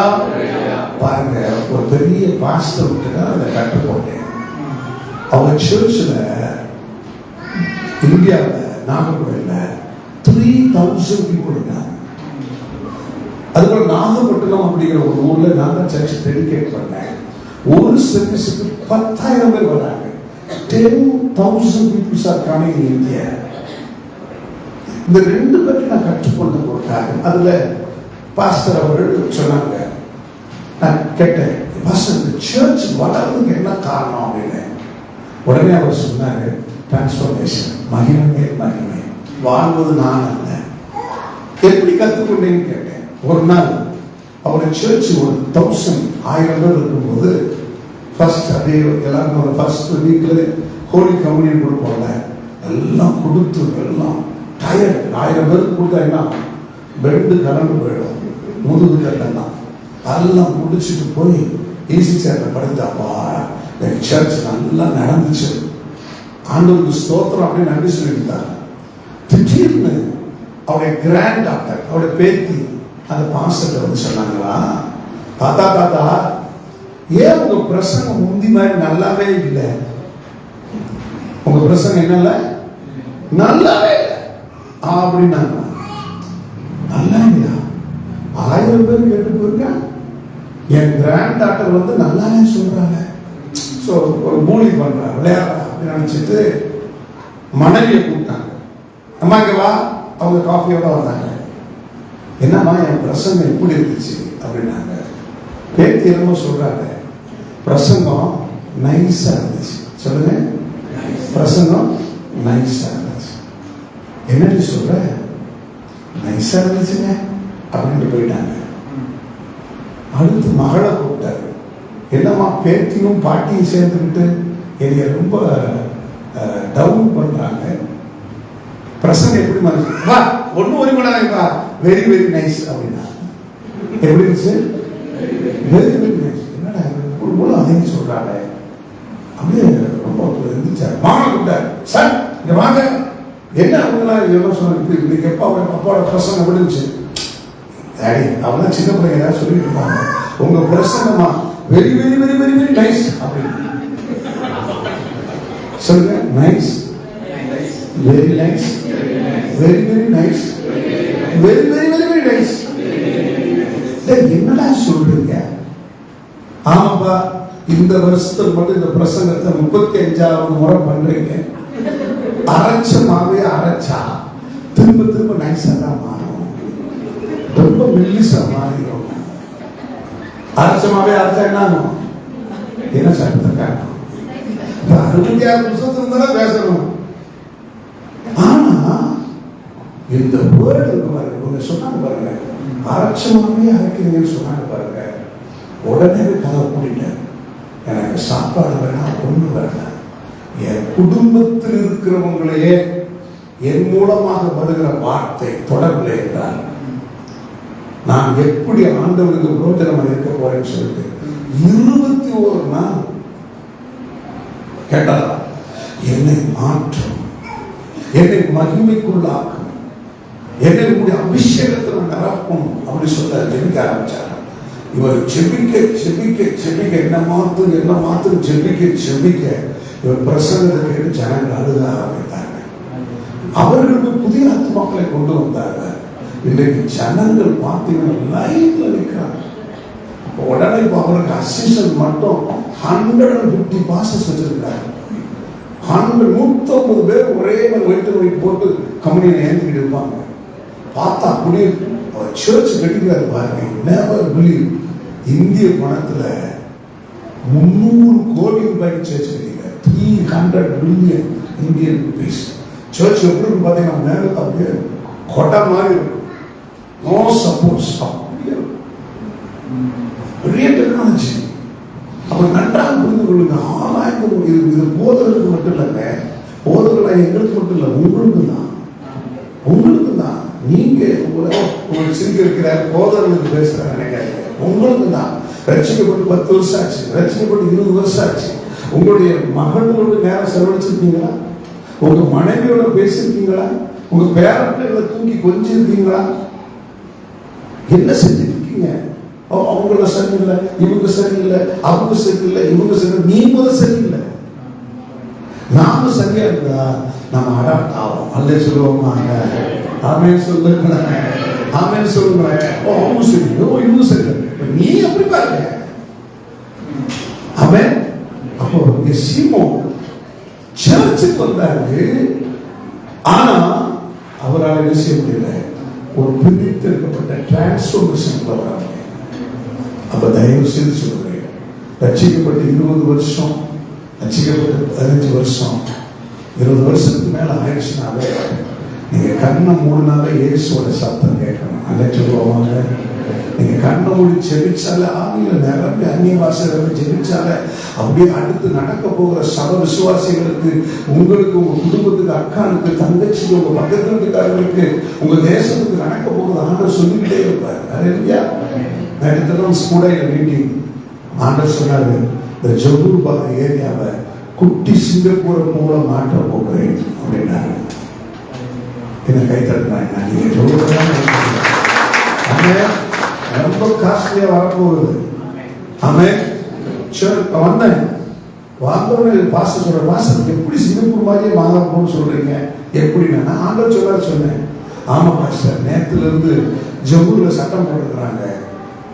பாருங்க, ஒரு பெரிய பாஸ்டர் விட்டுதான் அதை கட்டு போட்டேன். அவங்க சர்ச்சில் இந்தியாவில் நாகர்கோவிலில் 3000 people இருக்காங்க. அதுபோல நாகப்பட்டினம் அப்படிங்கிற ஒரு ஊர்ல நான் தான் சர்ச் டெடிகேட் பண்ணேன். ஒரு சர்வீஸுக்கு 10,000 பேர் வராங்க. 10,000 people are coming in India. இந்த 2 பேருக்கு நான் கற்றுக்கொண்ட ஒரு காரியம். அதுல பாஸ்டர் அவர்கள் சொன்னாங்க, நான் கேட்டேன், பாஸ்டர் இந்த சர்ச் வளர்றதுக்கு என்ன காரணம் அப்படின்னு. உடனே அவர் சொன்னாரு, டிரான்ஸ்ஃபர்மேஷன், மகிமை மகிமை, வாழ்வது நான் அல்ல. எப்படி கற்றுக்கொண்டேன்னு கேட்டேன். ஒரு நாள் அவருடைய சர்ச் ஒரு 1000 பேர் இருக்கும்போது ஃபர்ஸ்ட் அதே எல்லாரும் ஒரு ஃபர்ஸ்ட் வீக்ல ஹோலி கம்யூனியன் கொடுப்போம்ல, எல்லாம் கொடுத்து எல்லாம் டயர்ட். 1000 பேருக்கு கொடுத்தா என்ன, பெட்டு கலந்து போயிடும், முதுகு கட்டெல்லாம் எல்லாம் முடிச்சுட்டு போய் ஈஸி சேர்ல படுத்தாப்பா என் சர்ச் நல்லா நடந்துச்சு, ஆண்டவருக்கு ஸ்தோத்திரம் அப்படின்னு நன்றி சொல்லியிருந்தாங்க. திடீர்னு அவருடைய கிராண்ட் டாக்டர், அவருடைய பேத்தி அந்த பாஸ்டர் வந்து சொன்னாங்களா, தாத்தா தாத்தா ஏன் உங்க பிரசங்கம் முந்தி மாதிரி நல்லாவே இல்லை, உங்க பிரசங்கம் என்னல்ல நல்லாவே இல்லை அப்படின்னாங்க. நல்லா இல்லையா? 1000 பேர் கேட்டு போயிருக்கேன். என் கிராண்ட் டாக்டர் வந்து நல்லாவே சொல்றாங்க. ஸோ ஒரு மூலி பண்றாங்க, விளையாட அப்படின்னு நினைச்சிட்டு மனைவியை கூப்பிட்டாங்க. அம்மா இங்க வா. அவங்க காஃபியோட வந்தாங்க. என்னம்மா என் பிரசங்கம் எப்படி இருந்துச்சு அப்படின்னாங்க. பேத்தி என்னமோ சொல்றாங்க, பிரசங்கம் நைஸா இருந்துச்சு. சொல்லுங்க, பிரசங்கம் நைஸா இருந்துச்சு. என்னன்னு சொல்ற? நைஸா இருந்துச்சுங்க அப்படின்ட்டு போயிட்டாங்க. அடுத்து மகளை கூப்பிட்டாரு. என்னம்மா பேத்தியும் பாட்டியும் சேர்ந்துக்கிட்டு என்னைய ரொம்ப டவுன் பண்றாங்க, பிரசங்கம் எப்படி மாதிரி வா ஒன்னும் ஒரு மணி வெரி வெரி நைஸ் அப்படின்னா. எப்படி இருந்துச்சு? Very very nice. என்னடா ஒரு அதையும் சொல்றாங்க அப்படியே ரொம்ப இருந்துச்சு. வாங்க கூப்பிட்டாரு, சார் இங்க வாங்க, என்ன அவங்களாம் எவ்வளோ சொன்ன இன்னைக்கு அப்பாவோட பிரசங்கம் எப்படி இருந்துச்சு? டாடி அவெல்லாம் சின்ன பிள்ளைங்க ஏதாவது சொல்லிட்டு இருப்பாங்க, உங்க பிரசங்கமா very very very very very nice அப்படின்னு சொல்லுங்க. Nice, very nice, very very nice, very very very very nice. என்னடா சொல்றீங்க? ஆமாப்பா, இந்த வருஷத்துல மட்டும் இந்த பிரசங்கத்தை 35வது முறை பண்றீங்க. அரைச்ச மாவே அரைச்சா திரும்ப திரும்ப நைஸா தான் மாறும், ரொம்ப மெல்லிசா மாறிடும். அரைச்சமாவே அரைச்சா என்ன ஆகும்? என்ன சட்டத்துக்காக 66 புத்தகத்துல பேசணும். ஆனா இந்த வேர்டு இருக்கு பாருங்க, இவங்க சொன்னாங்க பாருங்க, அரைச்சமாவே அரைக்கிறீங்கன்னு சொன்னாங்க பாருங்க. உடனே கதை கூட்டிட்டேன். எனக்கு சாப்பாடு வேணாம், ஒண்ணு வேணாம், என் குடும்பத்தில் இருக்கிறவங்களையே என் மூலமாக வருகிற வார்த்தை தொடர்பில்லை என்றால் நான் எப்படி ஆண்டவருக்கு பிரோஜனமாக இருக்க போறேன்னு சொல்லிட்டு 21 நாள் கேட்டா என்னை மாற்றும், என்னை மகிமைக்குள்ளாக்கும், என்னை உடைய அபிஷேகத்தில் நிரப்பும் அப்படி சொல்ல ஜெபிக்க ஆரம்பிச்சார். இவர் ஜெபிக்க ஜெபிக்க ஜெபிக்க என்ன மாத்திரம் ஜெபிக்க ஜெபிக்க இவர் பிரசங்கத்தை கேட்டு ஜனங்கள் அழுக ஆரம்பித்தாங்க. அவர்களுக்கு புதிய ஆத்மாக்களை கொண்டு வந்தாங்க. இன்றைக்கு ஜனங்கள் பார்த்தீங்கன்னா லைன்ல நிற்கிறாங்க. உடனே இப்போ அவருக்கு அசிஸ்டன்ட் மட்டும் 150 பாசஸ் வச்சிருக்கிறாங்க. 150 பேர் ஒரே மாதிரி வெயிட் போட்டு கம்பெனியில் ஏந்திக்கிட்டு இருப்பாங்க. பார்த்தா அப்படியே அவர் சர்ச் கட்டிக்கிறாரு பாருங்க. நெவர் பிலீவ், இந்திய பணத்துல 300 கோடி ரூபாய்க்கு சர்ச் கட்டிக்கிறார். 300 பில்லியன் இந்தியன் ருபீஸ். சர்ச் எப்படி இருக்கு பார்த்தீங்கன்னா மேலே அப்படியே கொட்டை மாதிரி இருக்கும். நோ சப்போர்ட், அப்படியே பெரிய டெக்னாலஜி. அப்ப நன்றாக புரிந்து கொள்ளுங்க. 6000 இது போதகருக்கு மட்டும் இல்லைங்க, போதகர்கள் எங்களுக்கு மட்டும் இல்லை, உங்களுக்கு தான். உங்களுக்கு தான். நீங்க உங்களுக்கு சிரிக்க இருக்கிறார், போதகர்களுக்கு பேசுறாங்க நினைக்காதீங்க, உங்களுக்கு தான். ரட்சிக்கப்பட்டு 10 வருஷம் ஆச்சு, ரட்சிக்கப்பட்டு 20 வருஷம் ஆச்சு. உங்களுடைய மகளோட நேரம் செலவழிச்சிருக்கீங்களா? உங்க மனைவியோட பேசிருக்கீங்களா? உங்க பேரண்ட்களை தூக்கி கொஞ்சிருக்கீங்களா? என்ன செஞ்சிருக்கீங்க? அவங்கள சரியில்லை, இவங்க சரியில்லை, அவங்க சரியில்லை, இவங்க சரியில்லை, நீங்க சரியில்லை. நாம சரியா இருந்தா நம்ம அடாப்ட் ஆகும். அல்ல சொல்லுவோமாங்க, ஆமென் சொல்லுங்க, ஆமென் சொல்லுங்க. அவங்க சரி, இவங்க சரி, நீ எப்படி பாருங்க. ஆமென். அப்போ இங்க சீமோன் சர்ச்சுக்கு வந்தாரு, ஆனா அவரால் என்ன செய்ய முடியல, ஒரு பிரித்தெடுக்கப்பட்ட டிரான்ஸ்ஃபர்மேஷன் வராங்க. அப்ப தயவு செய்து சொல்றேன், ரட்சிக்கப்பட்டு 20 வருஷம், ரட்சிக்கப்பட்டு 15 வருஷம், 20 வருஷத்துக்கு மேல ஆயிடுச்சுனாலே நீங்க கண்ணை மூடினாலே இயேசுவோட சத்தம் கேட்கணும். அல்ல சொல்லுவாங்க, நீங்க கண்ணை மூடி செபிச்சாலே, ஆவியில நிரம்பி அந்நிய பாஷையில செபிச்சாலே, அப்படியே அடுத்து நடக்க போகிற சப விசுவாசிகளுக்கு, உங்களுக்கு, உங்க குடும்பத்துக்கு, அக்கானுக்கு, தங்கச்சிக்கு, உங்க பக்கத்து வீட்டுக்காரர்களுக்கு, உங்க தேசத்துக்கு நடக்க போகிறது ஆண்டவர் சொல்லிக்கிட்டே இருப்பார். இல்லையா? நேற்று ஸ்கூடையில மீட்டிங் ஆண்டவர் சொன்னாரு, இந்த ஜொகூர்பா ஏரியாவை குட்டி சிங்கப்பூரை போல மாற்ற போகிறேன் அப்படின்னாரு. என்ன கை தட்டுறாங்க, நீங்க ரொம்ப காஸ்ட்லியா வரப்போகுது. ஆமென். வந்தேன், வாங்கன்னு பாச சொல்ற, பாசத்துக்கு எப்படி சிங்கப்பூர் மாதிரியே வாங்க போன்னு சொல்றீங்க, எப்படின்னா ஆண்டவர் சொல்ல சொன்னேன். ஆமா பாஸ்டர், நேரத்துல இருந்து ஜொகூர்ல சட்டம் போட்டுக்கிறாங்க,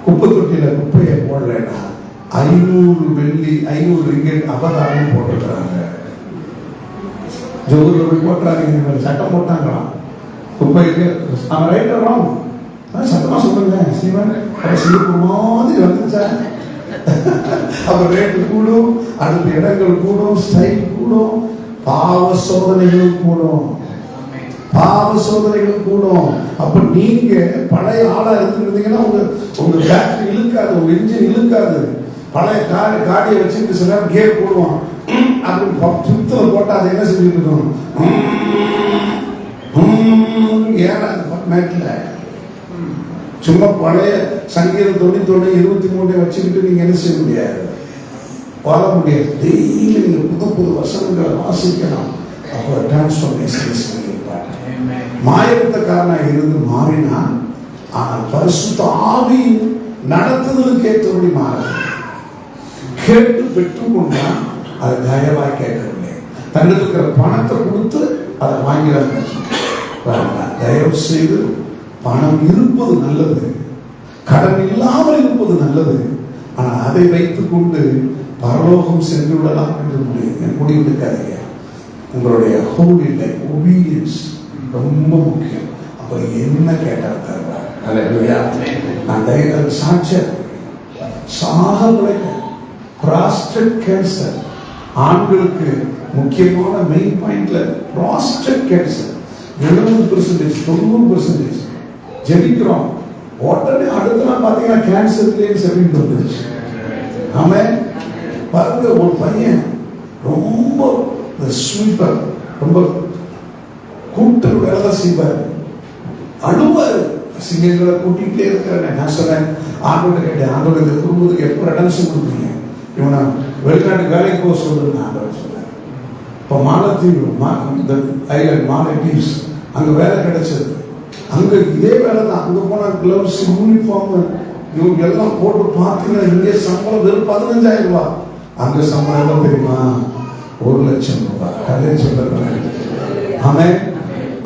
குப்பை தொட்டியில குப்பையை போடலைன்னா 500 வெள்ளி 500 ரிங்கெட் அபராதம் போட்டுக்கிறாங்க. ஜொகூர்ல போய் போட்டுறாங்க, சட்டம் போட்டாங்களாம் குப்பைக்கு. அவன் ரைட் வரோம் சத்தமா சொல்லுங்க, சிவன் சிங்கப்பூர் மாதிரி வந்துச்சா. அப்ப ரேட்டு கூடும், அடுத்த இடங்கள் கூடும், ஸ்டைல் கூடும், பாவ சோதனைகள் கூடும், பாவ சோதனைகள் கூடும். அப்ப நீங்க பழைய ஆளா இருந்துருந்தீங்கன்னா உங்க பேட்டரி இழுக்காது, உங்க இன்ஜின் இழுக்காது. பழைய காடியை வச்சுட்டு சில நேரம் கேர் போடுவோம், அப்படின்னு சுத்தல போட்டா அதை என்ன செஞ்சுட்டு இருக்கணும், ஏன்னா சும்மா பழைய சங்கீதம் 91 23 வச்சுக்கிட்டு நீங்க என்ன செய்ய முடியாது, வாழ முடியாது. டெய்லி நீங்க புது வசனங்களை வாசிக்கணும். அப்போ டிரான்ஸ்ஃபர்மேஷன் மாயத்தக்காரனா இருந்து மாறினா, ஆனால் பரிசுத்த ஆவி நடத்துதலுக்கு ஏற்றபடி மாறுது. கேட்டு பெற்றுக்கொண்டா அதை தயவாய் கேட்கவில்லை, தங்களுக்கு இருக்கிற பணத்தை கொடுத்து அதை வாங்கிறாங்க. தயவு செய்து பணம் இருப்பது நல்லது, கடன் இல்லாமல் இருப்பது நல்லது, ஆனால் அதை வைத்துக் கொண்டு பரலோகம் சென்று விடலாம் என்று முடிவெடுக்காதீங்க. உங்களுடைய ஹோலி லைஃப், ஒபீடியன்ஸ் ரொம்ப முக்கியம். அப்ப என்ன கேட்டால் தருவார். அல்லேலூயா. நான் தைரியத்தில் சாட்சியம் சாக உழைக்க ப்ராஸ்டேட் கேன்சர், ஆண்களுக்கு முக்கியமான மெயின் பாயிண்ட்ல ப்ராஸ்டேட் கேன்சர் 70% 90% ஜெபிக்கிறோம், உடனே அடுத்த நாள் பார்த்தீங்கன்னா கேன்சர் கிளீன்ஸ் அப்படின்னு வந்துருச்சு. ஆமென். பாருங்க, ஒரு பையன் ரொம்ப ஸ்வீப்பர், ரொம்ப கூட்டு வேலை செய்வார், அழுவாரு, சிங்கங்களை கூட்டிகிட்டே இருக்கிறேன். நான் சொன்னேன், ஆண்டோட கேட்டேன், ஆண்டோட இந்த குடும்பத்துக்கு எப்போ ரெடன்ஷன் கொடுப்பீங்க, இவனை வெளிநாட்டுக்கு வேலைக்கு போக சொல்லுங்க ஆண்டவர் சொன்னேன். இப்போ மாலத்தீவு இந்த ஐலண்ட் மாலத்தீவ்ஸ் அங்கே வேலை கிடைச்சது. அங்கே இதே வேலை தான். அங்கே போனால் கிளவுஸ், யூனிஃபார்ம் இவங்க எல்லாம் போட்டு பார்த்தீங்கன்னா இங்கே சம்பளம் வெறும் 15,000 ரூபாய். அங்கே சம்பளம் எல்லாம் தெரியுமா, 1,00,000 ரூபாய். அதே சொல்றேன். ஆமென்.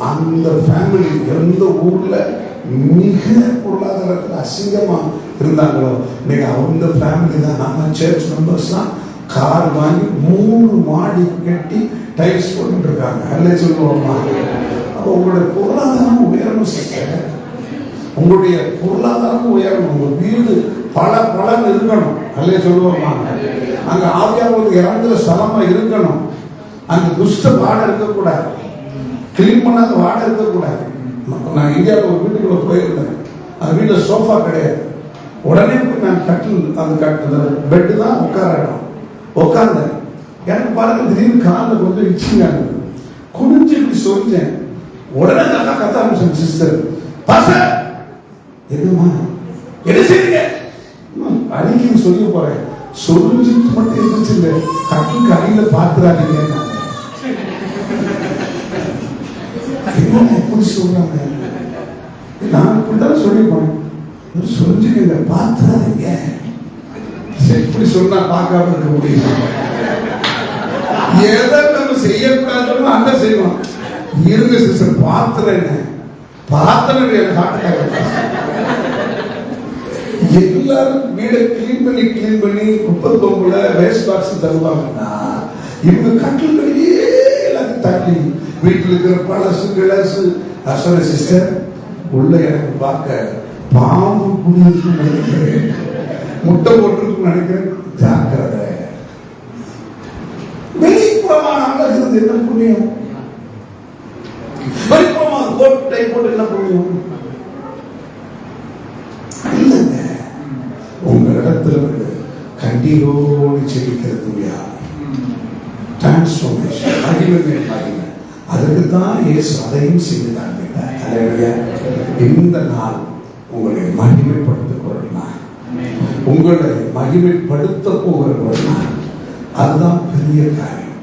அந்த ஃபேமிலி எந்த ஊர்ல மிக பொருளாதாரத்தில் அசிங்கமா இருந்தாங்களோ, இன்னைக்கு அந்த ஃபேமிலி தான் நம்ம சர்ச் மெம்பர்ஸ் தான் கார் வாங்கி 3 மாடி கட்டி டைல்ஸ் போட்டு இருக்காங்க. அல்ல சொல்லுவோமா. அப்போ உங்களுடைய பொருளாதாரம் உயரணும் சிஸ்டர், உங்களுடைய பொருளாதாரம் உயரணும், உங்க வீடு பல இருக்கணும். அல்ல சொல்லுவோமா. அங்க ஆவியானவருக்கு இறங்குற ஸ்தலமா இருக்கணும். அங்க துஷ்ட வாடை இருக்கக்கூடாது, கிளீன் பண்ணாத வாடை இருக்கக்கூடாது. நான் இந்தியாவில் ஒரு வீட்டுக்குள்ள போயிருந்தேன், அந்த வீட்டில் சோஃபா கிடையாது. உடனே போய் நான் கட்டில், அந்த பெட்டு தான் உட்கார இடம், உட்கார்ந்தேன். எனக்கு பாருங்க திடீர்னு காலில் கொஞ்சம் இச்சிங்க குனிஞ்சு இப்படி சொல்லிட்டேன். உடனே நல்லா கத்த ஆரம்பிச்சேன். சிஸ்டர் பாஸ்டர் என்னம்மா என்ன செய்றீங்க? அன்னைக்கு சொல்ல போறேன். சொல்லிச்சு மட்டும் இருந்துச்சு இல்லை, கட்டில் கையில பாத்துறாதீங்க. என்ன எப்படி சொல்றாங்க? நான் இப்படிதான் சொல்லி போனேன். சொல்லிச்சுங்க பாத்துறாதீங்க. எப்படி சொன்னா பார்க்காம இருக்க முடியும்? எதை நம்ம செய்யக்கூடாதுன்னு அங்க செய்வோம். இருங்க சிஸ்டர் பாத்துறேன் பாத்திரம் எல்லாரும் வீடை கிளீன் பண்ணி 39 வேஸ்ட் பாக்ஸ் தருவாங்கன்னா இவங்க கட்டில் கடையே எல்லாத்தையும் தள்ளி வீட்டில் இருக்கிற பழசு கிளசு. அசோட சிஸ்டர் உள்ள எனக்கு பார்க்க பாம்பு குடியிருக்கும் நினைக்கிறேன், முட்டை போட்டிருக்கும் நினைக்கிறேன். ஜாக்கிரதை. வெளிப்புறமான அழகு இருந்து என்ன புண்ணியம்? வெளிப்புறமான கோட்டை போட்டு என்ன புண்ணியம்? இல்லைங்க. உங்களிடத்துல இருந்து கண்ணீரோடு செபிக்கிறது டிரான்ஸ்ஃபர்மேஷன், மகிமை. அதுக்கு தான் இயேசு அதையும் செய்து காண்பித்தார். இந்த நாள் உங்களை மகிமைப்படுத்திக் கொள்ளலாம், உங்களை மகிமைப்படுத்த போகிறவர்கள். அதுதான் பெரிய காரியம்.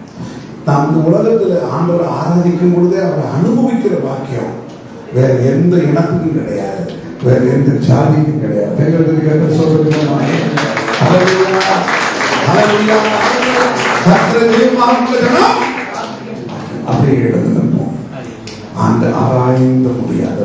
நாம் இந்த உலகத்தில் ஆண்டவரை ஆராதிக்கும் பொழுதே அவரை அனுபவிக்கிற பாக்கியம் வேற எந்த இனத்துக்கும் கிடையாது, வேற எந்த ஜாதிக்கும் கிடையாது. அப்படியே எடுத்து ஆண்டு ஆராய்ந்த முடியாத